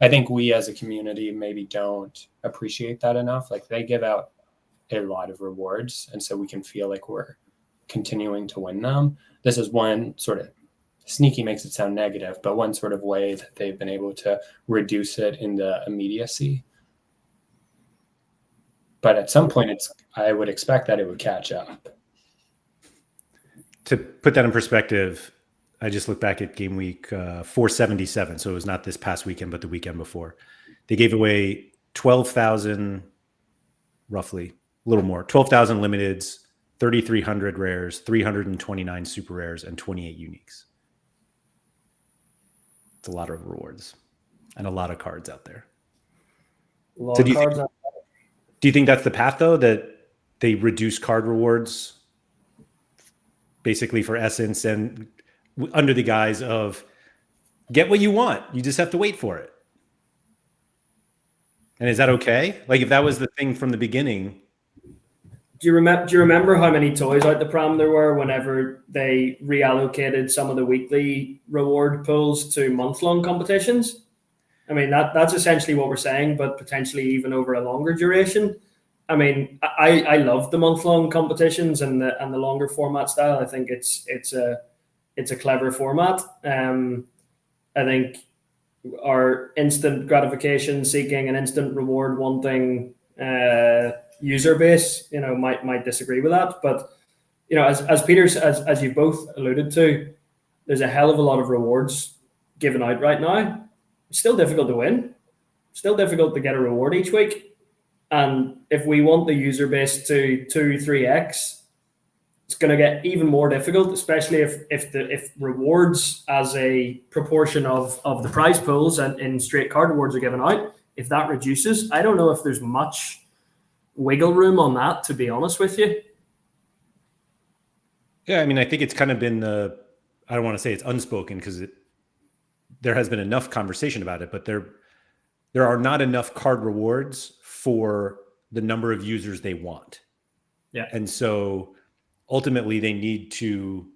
I think we as a community maybe don't appreciate that enough. They give out a lot of rewards, and so we can feel like we're continuing to win them. This is one sort of sneaky, makes it sound negative, but one sort of way that they've been able to reduce it in the immediacy. But at some point, I would expect that it would catch up. To put that in perspective, I just looked back at game week 477. So it was not this past weekend, but the weekend before. They gave away 12,000, roughly, a little more, 12,000 limiteds, 3,300 rares, 329 super rares, and 28 uniques. It's a lot of rewards and a lot of cards out there. So do you think that's the path, though, that they reduce card rewards basically for essence and under the guise of get what you want? You just have to wait for it. And is that okay? If that was the thing from the beginning. Do you remember how many toys out the pram there were whenever they reallocated some of the weekly reward pools to month-long competitions? I mean, that's essentially what we're saying, but potentially even over a longer duration. I mean, I love the month-long competitions and the longer format style. I think it's a clever format. I think our instant gratification seeking and instant reward wanting user base, might disagree with that. But as Peter, as you both alluded to, there's a hell of a lot of rewards given out right now. It's still difficult to win. Still difficult to get a reward each week. And if we want the user base to 2-3x, it's going to get even more difficult, especially if rewards as a proportion of the prize pools and in straight card rewards are given out. If that reduces, I don't know if there's much wiggle room on that, to be honest with you. Yeah, I mean, I think it's kind of been I don't want to say it's unspoken because there has been enough conversation about it, but there are not enough card rewards for the number of users they want. Yeah. And so ultimately they need to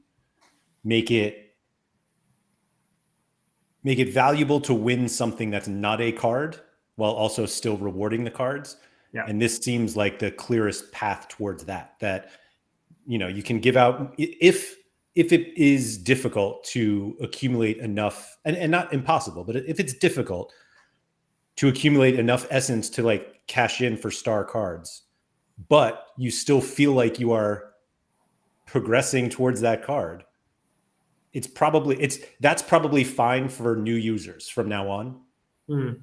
make it valuable to win something that's not a card while also still rewarding the cards. Yeah. And this seems like the clearest path towards that, you can give out if it is difficult to accumulate enough and not impossible, but if it's difficult to accumulate enough essence to like cash in for star cards, but you still feel like you are progressing towards that card, that's probably fine for new users from now on,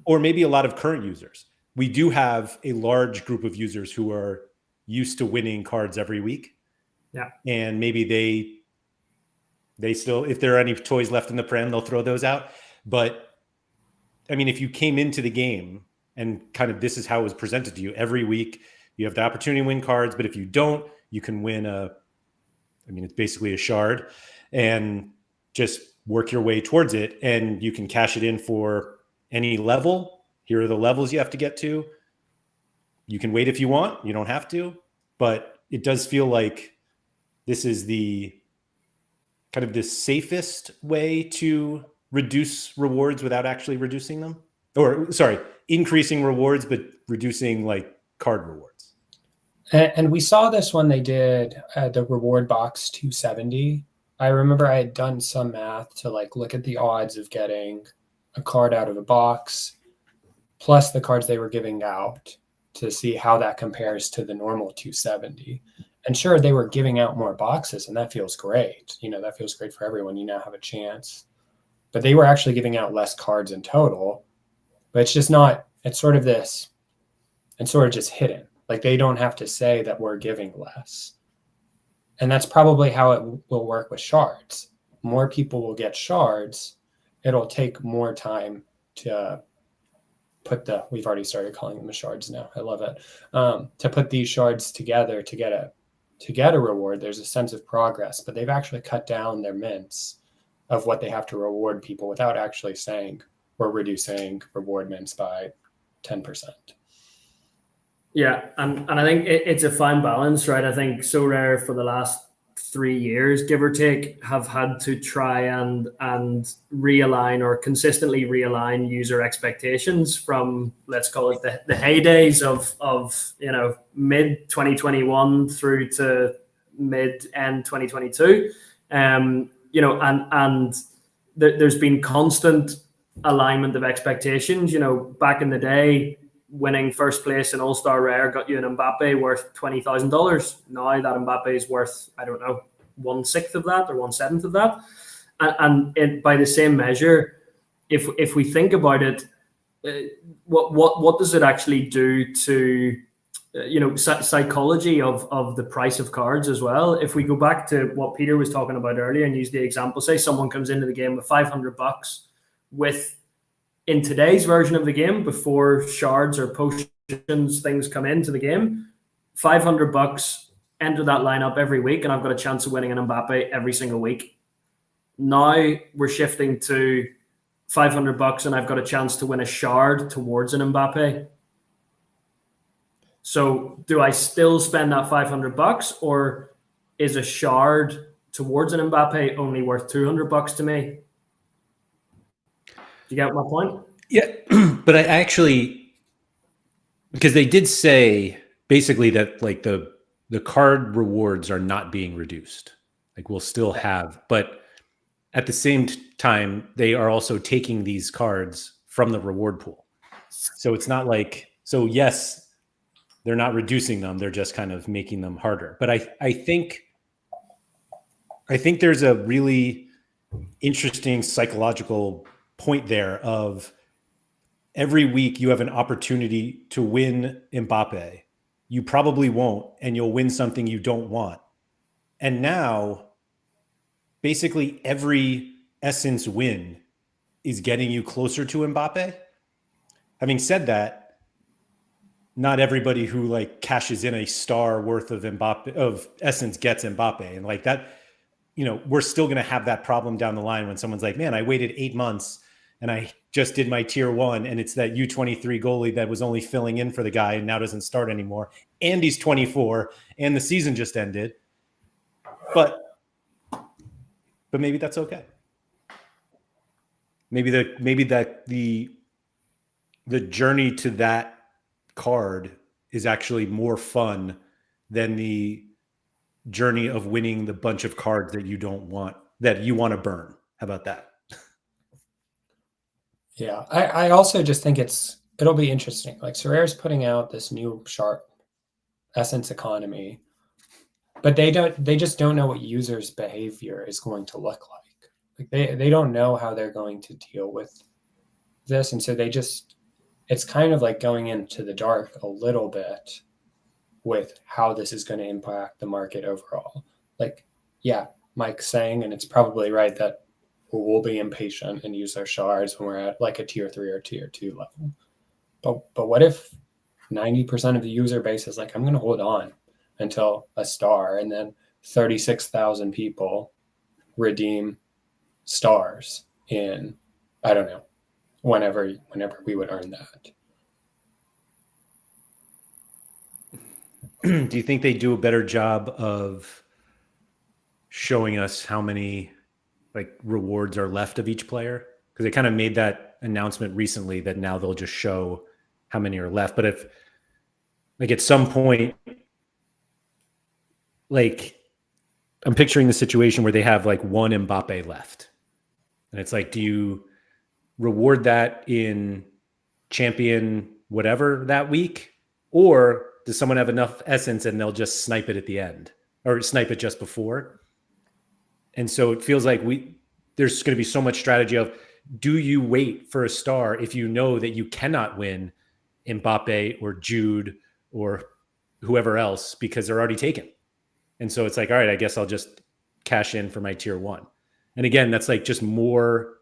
or maybe a lot of current users. We do have a large group of users who are used to winning cards every week. Yeah. And maybe they still, if there are any toys left in the pram, they'll throw those out. But I mean, if you came into the game and kind of this is how it was presented to you every week, you have the opportunity to win cards, but if you don't, you can win it's basically a shard and just work your way towards it, and you can cash it in for any level. Here are the levels you have to get to. You can wait if you want, you don't have to, but it does feel like this is the kind of the safest way to reduce rewards without actually reducing them, or sorry, increasing rewards, but reducing like card rewards. And we saw this when they did the reward box 270. I remember I had done some math to like look at the odds of getting a card out of a box plus the cards they were giving out to see how that compares to the normal 270. And sure, they were giving out more boxes, and that feels great. That feels great for everyone. You now have a chance. But they were actually giving out less cards in total. But it's just not, it's sort of this, and sort of just hidden. Like they don't have to say that we're giving less. And that's probably how it will work with shards. More people will get shards. It'll take more time to put we've already started calling them the shards now. I love it. To put these shards together to get a reward, there's a sense of progress, but they've actually cut down their mints of what they have to reward people without actually saying we're reducing reward mints by 10%. Yeah, and I think it's a fine balance, right? I think Sorare for the last 3 years, give or take, have had to try and realign or consistently realign user expectations from, let's call it the heydays of mid 2021 through to mid end 2022. And there's been constant alignment of expectations. Back in the day, winning first place in All-Star Rare got you an Mbappe worth $20,000. Now that Mbappe is worth, I don't know, 1/6 of that or 1/7 of that. And by the same measure, if we think about it, what does it actually do to psychology of the price of cards as well? If we go back to what Peter was talking about earlier and use the example, say someone comes into the game with $500 with, in today's version of the game, before shards or potions things come into the game, $500, enter that lineup every week, and I've got a chance of winning an Mbappe every single week. Now we're shifting to $500 and I've got a chance to win a shard towards an Mbappe. So do I still spend that $500, or is a shard towards an Mbappe only worth $200 to me? You get my point? Yeah, but I actually, because they did say basically that like the card rewards are not being reduced. Like we'll still have, but at the same time, they are also taking these cards from the reward pool. So it's not like, so yes, they're not reducing them. They're just kind of making them harder. But I think there's a really interesting psychological point there of every week you have an opportunity to win Mbappe. You probably won't, and you'll win something you don't want. And now basically every essence win is getting you closer to Mbappe. Having said that, not everybody who like cashes in a star worth of Mbappe of essence gets Mbappe. And like that, we're still going to have that problem down the line when someone's like, man, I waited 8 months and I just did my tier 1, and it's that U23 goalie that was only filling in for the guy and now doesn't start anymore, and he's 24, and the season just ended. But maybe that's okay. Maybe the journey to that card is actually more fun than the journey of winning the bunch of cards that you don't want, that you want to burn. How about that? Yeah, I also just think it'll be interesting. Like Sorare's putting out this new sharp essence economy, but they just don't know what users' behavior is going to look like. Like they don't know how they're going to deal with this, and so it's kind of like going into the dark a little bit with how this is going to impact the market overall. Like, yeah, Mike's saying, and it's probably right, that we'll be impatient and use our shards when we're at like a tier 3 or tier 2 level. But what if 90% of the user base is like, I'm going to hold on until a star, and then 36,000 people redeem stars in, I don't know, whenever we would earn that. Do you think they do a better job of showing us how many like rewards are left of each player? Because they kind of made that announcement recently that now they'll just show how many are left. But if like at some point, like I'm picturing the situation where they have like one Mbappe left, and it's like, do you reward that in champion whatever that week, or does someone have enough essence and they'll just snipe it at the end or snipe it just before? And so it feels like there's going to be so much strategy of, do you wait for a star if you know that you cannot win Mbappe or Jude or whoever else because they're already taken? And so it's like, all right, I guess I'll just cash in for my tier 1. And again, that's like just more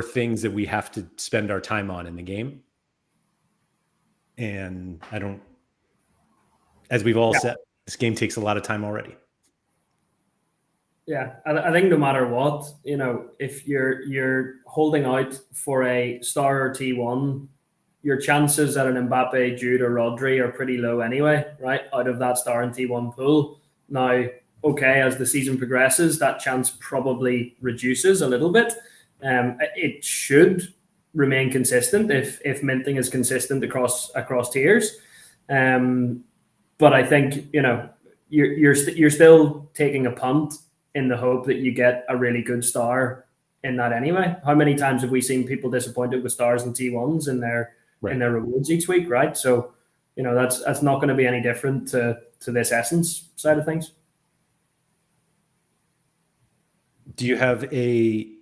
things that we have to spend our time on in the game. And as we've all said, this game takes a lot of time already. Yeah, I think no matter what, if you're holding out for a star or T1, your chances at an Mbappe, Jude, or Rodri are pretty low anyway, right? Out of that star and T1 pool. Now, okay, as the season progresses, that chance probably reduces a little bit. It should remain consistent if minting is consistent across tiers. But I think you're still taking a punt in the hope that you get a really good star in that anyway. How many times have we seen people disappointed with stars and T1s in their rewards each week, right? So that's not going to be any different to this essence side of things. Do you have a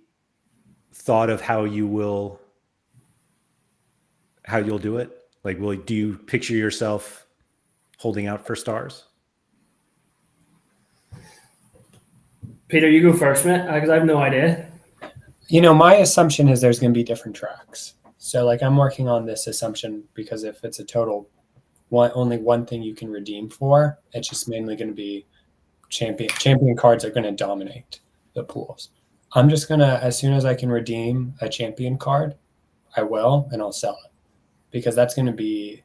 thought of how you'll do it? Like, do you picture yourself holding out for stars? Peter, you go first, mate, because I have no idea. My assumption is there's going to be different tracks. So like I'm working on this assumption because if it's a total only one thing you can redeem for, it's just mainly going to be champion cards are going to dominate the pools. I'm just going to, as soon as I can redeem a champion card, I will, and I'll sell it, because that's going to be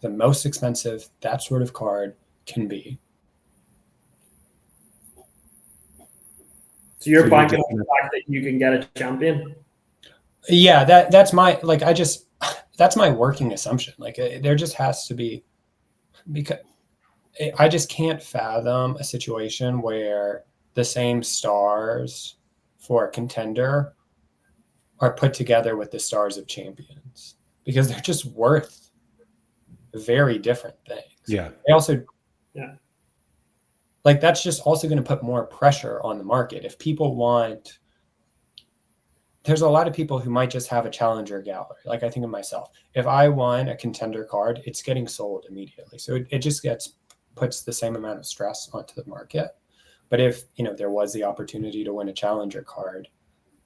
the most expensive that sort of card can be. So you're banking on the fact that you can get a champion? Yeah, that's my, like, that's my working assumption. Like there just has to be, because I just can't fathom a situation where the same stars for a contender are put together with the stars of champions, because they're just worth very different things. Yeah. They also, like, that's just also going to put more pressure on the market. If people want, there's a lot of people who might just have a challenger gallery. Like I think of myself, if I want a contender card, it's getting sold immediately. So it just puts the same amount of stress onto the market. But if, there was the opportunity to win a challenger card,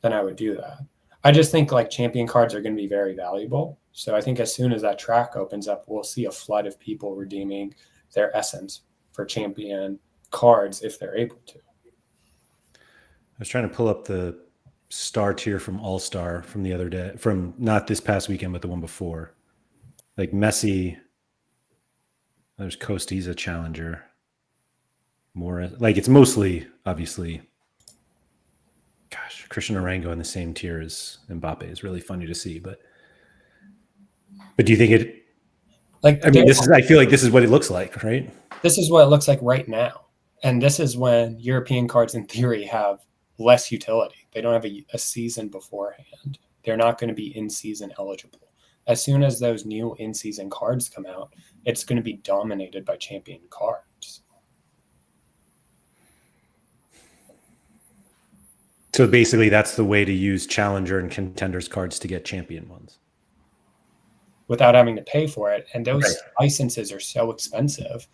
then I would do that. I just think like champion cards are going to be very valuable. So I think as soon as that track opens up, we'll see a flood of people redeeming their essence for champion cards if they're able to. I was trying to pull up the star tier from All Star from the other day, from not this past weekend, but the one before. Like Messi, there's Costa, he's a challenger. More like it's mostly obviously. Gosh, Christian Arango in the same tier as Mbappe is really funny to see, but do you think it? Like, I mean, I feel like this is what it looks like, right? This is what it looks like right now, and this is when European cards, in theory, have less utility. They don't have a season beforehand. They're not going to be in-season eligible. As soon as those new in-season cards come out, it's going to be dominated by champion cards. So basically, that's the way to use challenger and contenders cards to get champion ones without having to pay for it. And those licenses are so expensive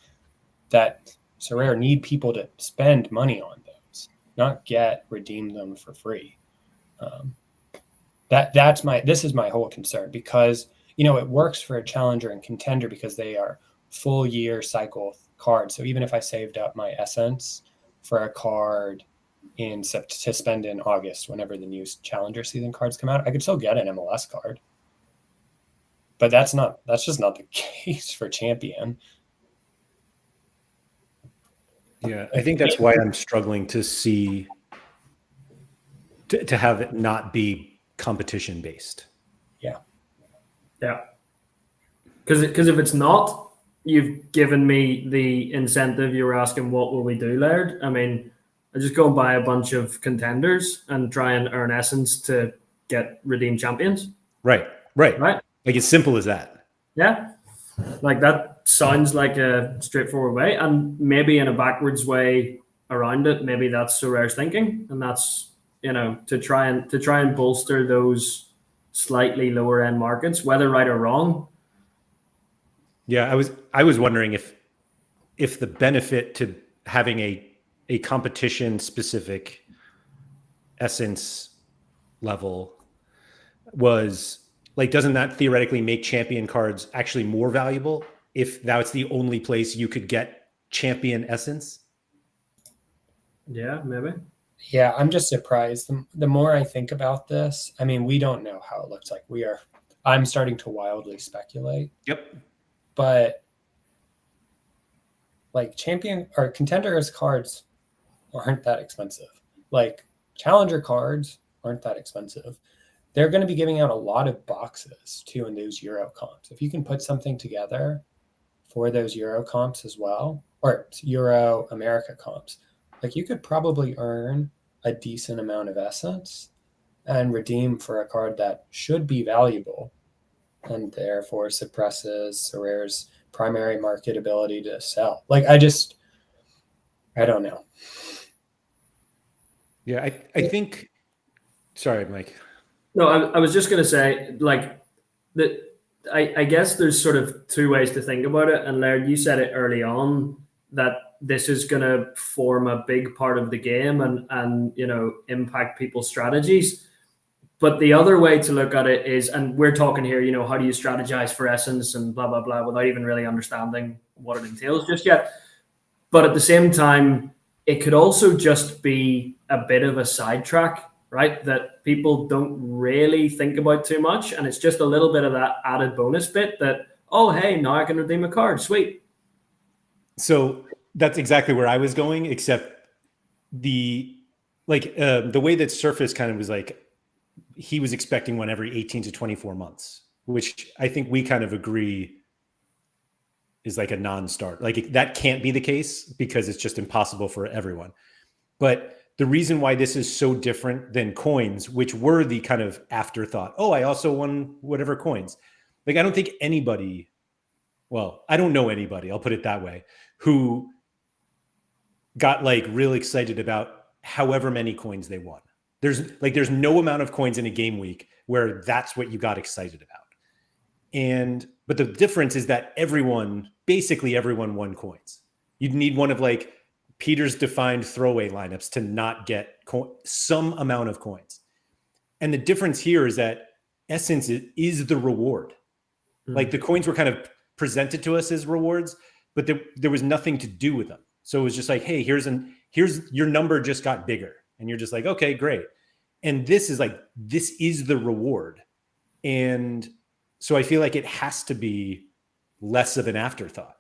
that Sorare need people to spend money on those, not redeem them for free. This is my whole concern, because it works for a challenger and contender because they are full year cycle cards. So even if I saved up my essence for a card to spend in August, whenever the new challenger season cards come out, I could still get an MLS card. But that's just not the case for champion. Yeah, I think that's why I'm struggling to see to have it not be competition based. Yeah. Because if it's not, you've given me the incentive. You were asking, what will we do, Laird? I mean, I just go and buy a bunch of contenders and try and earn essence to get redeemed champions. Right. Like as simple as that. Yeah. Like that sounds like a straightforward way, and maybe in a backwards way around it. Maybe that's Sorare's thinking, and that's to try and bolster those slightly lower end markets, whether right or wrong. Yeah, I was wondering if the benefit to having a competition specific essence level was like, doesn't that theoretically make champion cards actually more valuable if that's the only place you could get champion essence? Yeah, maybe. Yeah, I'm just surprised. The more I think about this, I mean, we don't know how it looks like. I'm starting to wildly speculate. Yep. But like champion or contenders cards aren't that expensive. Like challenger cards aren't that expensive. They're going to be giving out a lot of boxes too in those Euro comps. If you can put something together for those Euro comps as well, or Euro America comps, like you could probably earn a decent amount of essence and redeem for a card that should be valuable and therefore suppresses Sorare's primary market ability to sell. Like I don't know. Yeah, I think. Sorry, Mike. No, I was just going to say, like, that I guess there's sort of two ways to think about it. And Laird, you said it early on that this is going to form a big part of the game and impact people's strategies. But the other way to look at it is, and we're talking here, how do you strategize for essence and blah, blah, blah, without even really understanding what it entails just yet. But at the same time, it could also just be a bit of a sidetrack, right? That people don't really think about too much. And it's just a little bit of that added bonus bit that, oh, hey, now I can redeem a card. Sweet. So that's exactly where I was going, except the way that Surface kind of was like, he was expecting one every 18 to 24 months, which I think we kind of agree is like a non-start. Like that can't be the case because it's just impossible for everyone. But the reason why this is so different than coins, which were the kind of afterthought, oh, I also won whatever coins. Like, I don't think anybody, well, I don't know anybody, I'll put it that way, who got like real excited about however many coins they won. There's no amount of coins in a game week where that's what you got excited about. But the difference is that basically everyone won coins. You'd need one of like Peter's defined throwaway lineups to not get some amount of coins. And the difference here is that essence is the reward. Mm-hmm. Like the coins were kind of presented to us as rewards, but there was nothing to do with them. So it was just like, hey, here's your number just got bigger. And you're just like, okay, great. And this is the reward. And so I feel like it has to be less of an afterthought,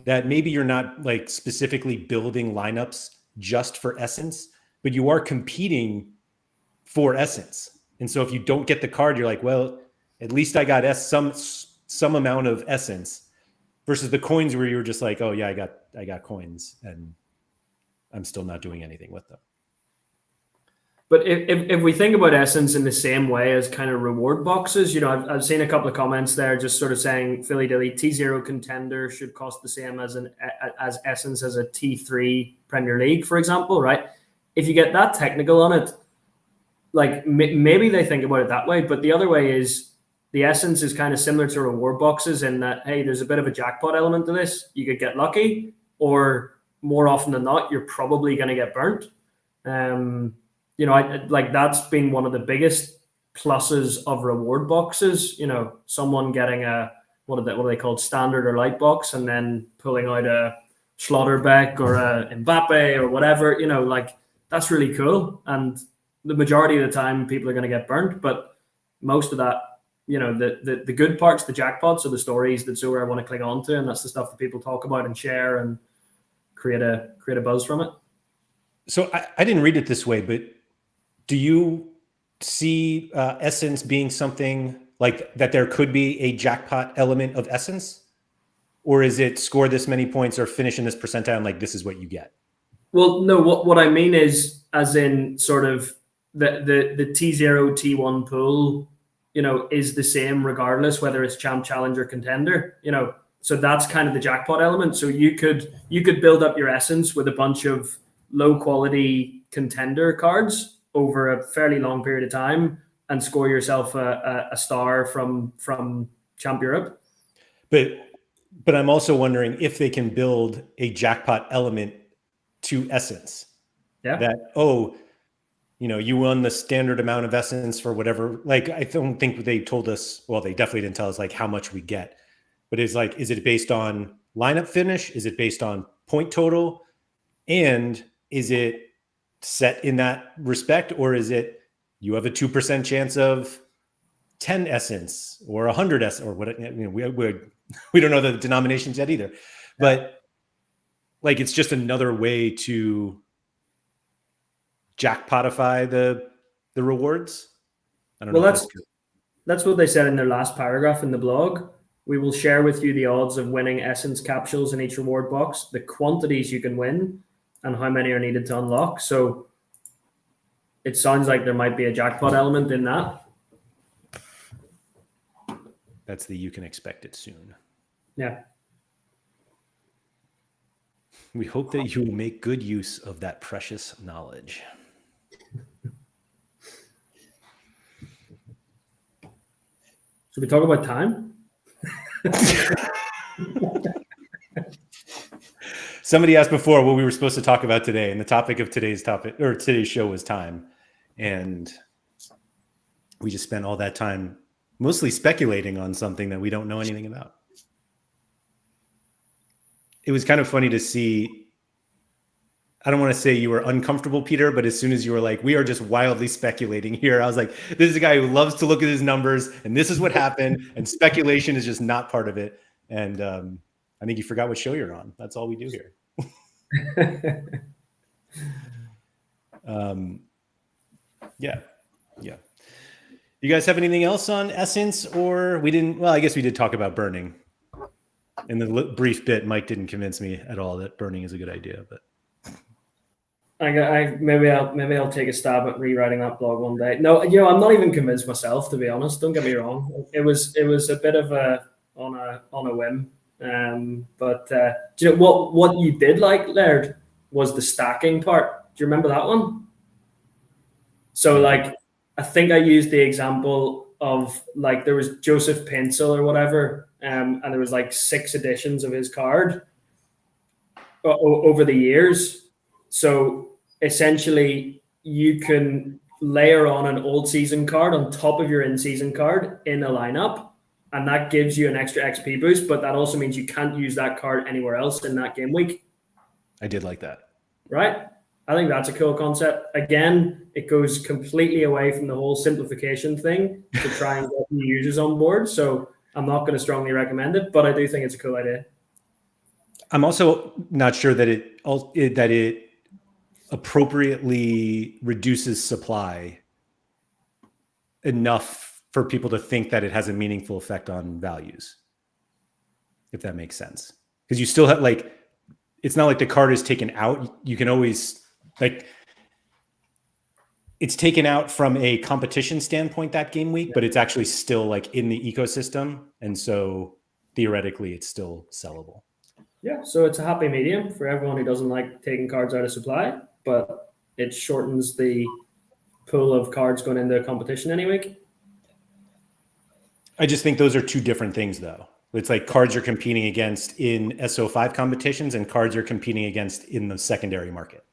that maybe you're not like specifically building lineups just for essence, but you are competing for essence. And so if you don't get the card, you're like, well, at least I got some amount of essence, versus the coins where you're just like, oh yeah, I got coins and I'm still not doing anything with them. But if we think about essence in the same way as kind of reward boxes, you know, I've seen a couple of comments there just sort of saying Philly Dilly T0 contender should cost the same as essence as a T3 Premier League, for example, right? If you get that technical on it, like maybe they think about it that way, but the other way is the essence is kind of similar to reward boxes in that, hey, there's a bit of a jackpot element to this. You could get lucky, or more often than not, you're probably going to get burnt. You know, like that's been one of the biggest pluses of reward boxes. You know, someone getting a what are they called, standard or light box, and then pulling out a Schlotterbeck or a Mbappe or whatever. You know, like that's really cool. And the majority of the time, people are going to get burnt. But most of that, you know, the good parts, the jackpots, are the stories that Sorare want to cling on to, and that's the stuff that people talk about and share and create a buzz from it. So I didn't read it this way, but do you see essence being something like that? There could be a jackpot element of essence, or is it score this many points or finish in this percentile and like this is what you get? Well, no. What I mean is, as in sort of the T0 T1 pool, you know, is the same regardless whether it's champ, challenger, contender. You know, so that's kind of the jackpot element. So you could build up your essence with a bunch of low quality contender cards over a fairly long period of time and score yourself a star from Champ Europe. But I'm also wondering if they can build a jackpot element to essence. Yeah. That, oh, you know, you won the standard amount of essence for whatever. Like, I don't think they told us, well, they definitely didn't tell us like how much we get. But it's like, is it based on lineup finish? Is it based on point total? And is it set in that respect, or is it you have a 2% chance of 10 essence or 100 essence or what? You know, we don't know the denominations yet either, but like it's just another way to jackpotify the rewards. I don't know. Well, that's what they said in their last paragraph in the blog. We will share with you the odds of winning essence capsules in each reward box, the quantities you can win, and how many are needed to unlock. So it sounds like there might be a jackpot element in that. That's the you can expect it soon. Yeah. We hope that you will make good use of that precious knowledge. Should we talk about time? Somebody asked before what we were supposed to talk about today, and the topic of today's show was time. And we just spent all that time mostly speculating on something that we don't know anything about. It was kind of funny to see. I don't want to say you were uncomfortable, Peter, but as soon as you were like, we are just wildly speculating here, I was like, this is a guy who loves to look at his numbers, and this is what happened, and speculation is just not part of it. And I think you forgot what show you're on. That's all we do here. Yeah. You guys have anything else on essence, or we didn't? Well, I guess we did talk about burning. In the brief bit, Mike didn't convince me at all that burning is a good idea, but maybe I'll take a stab at rewriting that blog one day. No, you know, I'm not even convinced myself, to be honest. Don't get me wrong. It was a bit of on a whim. But do you know what you did like, Laird, was the stacking part. Do you remember that one? So like, I think I used the example of like there was Joseph Pencil or whatever, and there was like 6 editions of his card over the years. So essentially, you can layer on an old season card on top of your in-season card in a lineup, and that gives you an extra XP boost, but that also means you can't use that card anywhere else in that game week. I did like that. Right? I think that's a cool concept. Again, it goes completely away from the whole simplification thing to try and get new users on board. So I'm not going to strongly recommend it, but I do think it's a cool idea. I'm also not sure that it appropriately reduces supply enough for people to think that it has a meaningful effect on values, if that makes sense. Because you still have, like, it's not like the card is taken out. You can always, like, it's taken out from a competition standpoint that game week, but it's actually still like in the ecosystem. And so theoretically it's still sellable. Yeah, so it's a happy medium for everyone who doesn't like taking cards out of supply, but it shortens the pool of cards going into a competition any week. I just think those are two different things, though. It's like cards you're competing against in SO5 competitions and cards you're competing against in the secondary market.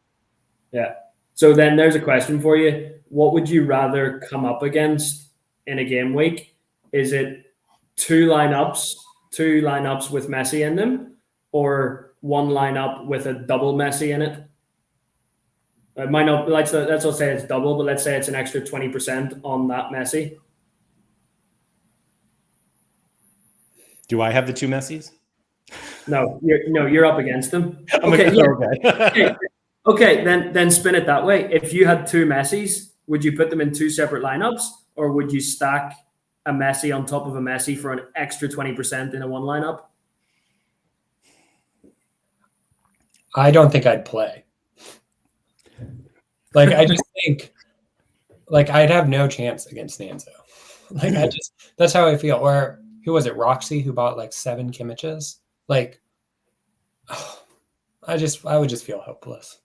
Yeah. So then there's a question for you. What would you rather come up against in a game week? Is it two lineups with Messi in them, or one lineup with a double Messi in it? It might not, let's not say it's double, but let's say it's an extra 20% on that Messi. Do I have the two Messis? No, you're up against them. Okay, yeah. Okay, then spin it that way. If you had two Messis, would you put them in two separate lineups, or would you stack a Messi on top of a Messi for an extra 20% in a one lineup? I don't think I'd play. Like, I just think, like, I'd have no chance against Nanzo. Like, that's how I feel. Or who was it? Roxy, who bought like 7 Kimmiches. Like, I would just feel hopeless.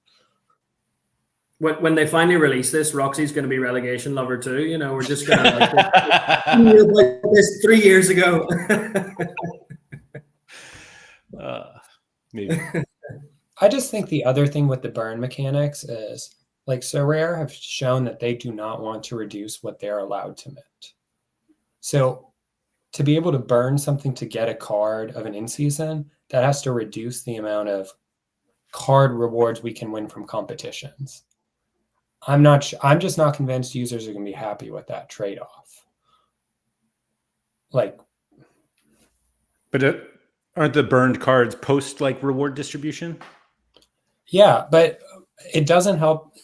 When they finally release this, Roxy's going to be relegation lover too. You know, we're just going to like this 3 years ago. Maybe. I just think the other thing with the burn mechanics is, like, Sorare have shown that they do not want to reduce what they're allowed to mint. So to be able to burn something to get a card of an in-season, that has to reduce the amount of card rewards we can win from competitions. I'm just not convinced users are going to be happy with that trade-off. Like, but aren't the burned cards post like reward distribution? Yeah, but it doesn't help.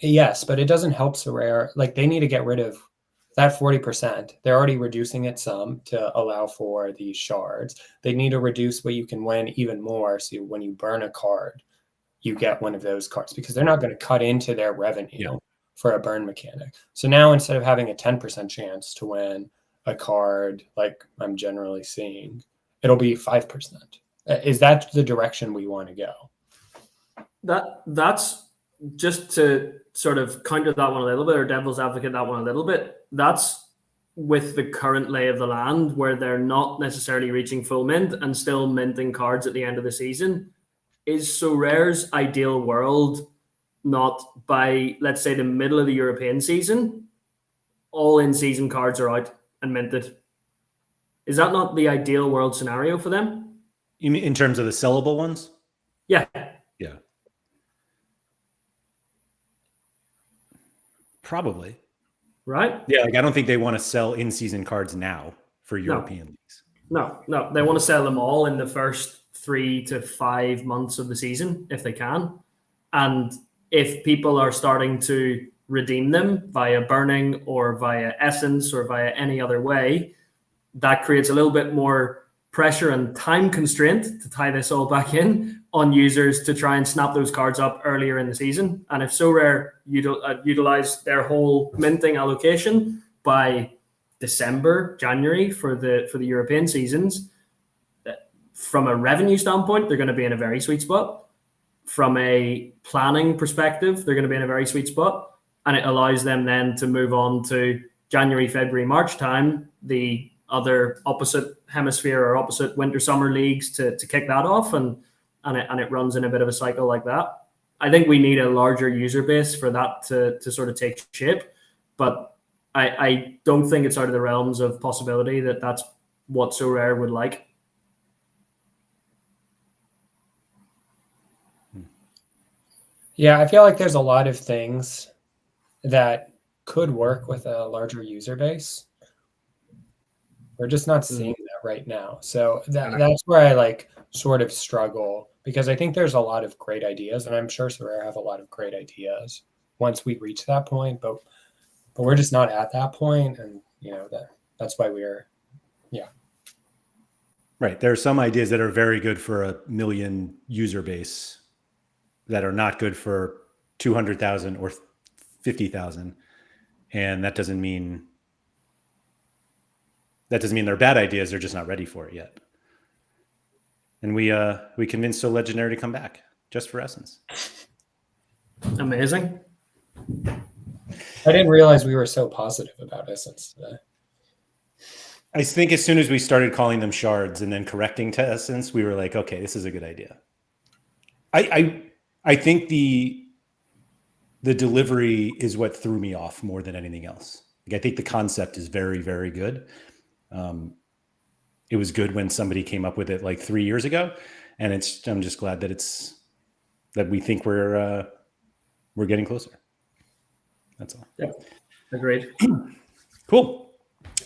Yes, but it doesn't help Sorare. Like, they need to get rid of that 40%. They're already reducing it some to allow for these shards. They need to reduce what you can win even more. So when you burn a card, you get one of those cards, because they're not going to cut into their revenue for a burn mechanic. So now, instead of having a 10% chance to win a card, like I'm generally seeing, it'll be 5%. Is that the direction we want to go? That's just to sort of counter that one a little bit, or devil's advocate that one a little bit. That's with the current lay of the land, where they're not necessarily reaching full mint and still minting cards at the end of the season. Is Sorare's ideal world not by, let's say, the middle of the European season, all in-season cards are out and minted? Is that not the ideal world scenario for them? You mean in terms of the sellable ones? Yeah. Yeah. Probably. Right? Yeah, like I don't think they want to sell in-season cards now for European leagues. No. They want to sell them all in the first 3 to 5 months of the season if they can. And if people are starting to redeem them via burning or via essence or via any other way, that creates a little bit more pressure and time constraint, to tie this all back in, on users to try and snap those cards up earlier in the season. And if Sorare utilize their whole minting allocation by December, January for the European seasons, from a revenue standpoint, they're going to be in a very sweet spot. From a planning perspective, they're going to be in a very sweet spot. And it allows them then to move on to January, February, March time, the other opposite hemisphere or opposite winter summer leagues to kick that off, and it runs in a bit of a cycle like that. I think we need a larger user base for that to sort of take shape, but I don't think it's out of the realms of possibility that that's what Sorare would like. Yeah, I feel like there's a lot of things that could work with a larger user base. We're just not seeing that right now. So that's where I like sort of struggle, because I think there's a lot of great ideas, and I'm sure Sorare have a lot of great ideas once we reach that point, but we're just not at that point, and that's why we're Right. There are some ideas that are very good for a million user base that are not good for 200,000 or 50,000. And that doesn't mean they're bad ideas. They're just not ready for it yet. And we convinced So Legendary to come back just for Essence. Amazing. I didn't realize we were so positive about Essence today. I think as soon as we started calling them shards and then correcting to Essence, we were like, okay, this is a good idea. I think the delivery is what threw me off more than anything else. Like, I think the concept is very, very good. It was good when somebody came up with it like 3 years ago, and I'm just glad that we think we're getting closer. That's all. Yeah, agreed. Cool.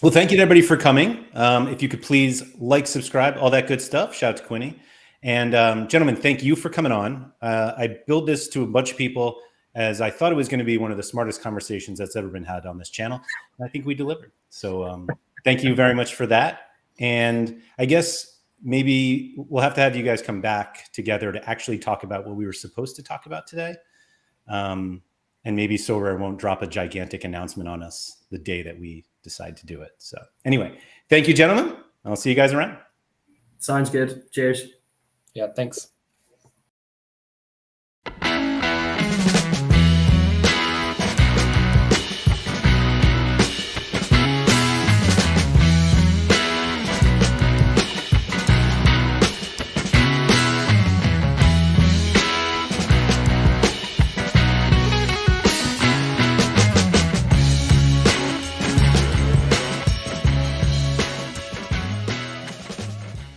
Well, thank you to everybody for coming. If you could please like, subscribe, all that good stuff. Shout out to Quinny. And gentlemen, thank you for coming on. I billed this to a bunch of people as I thought it was going to be one of the smartest conversations that's ever been had on this channel. And I think we delivered. So thank you very much for that. And I guess maybe we'll have to have you guys come back together to actually talk about what we were supposed to talk about today. And maybe Sorare won't drop a gigantic announcement on us the day that we decide to do it. So anyway, thank you, gentlemen. I'll see you guys around. Sounds good. Cheers. Yeah, thanks.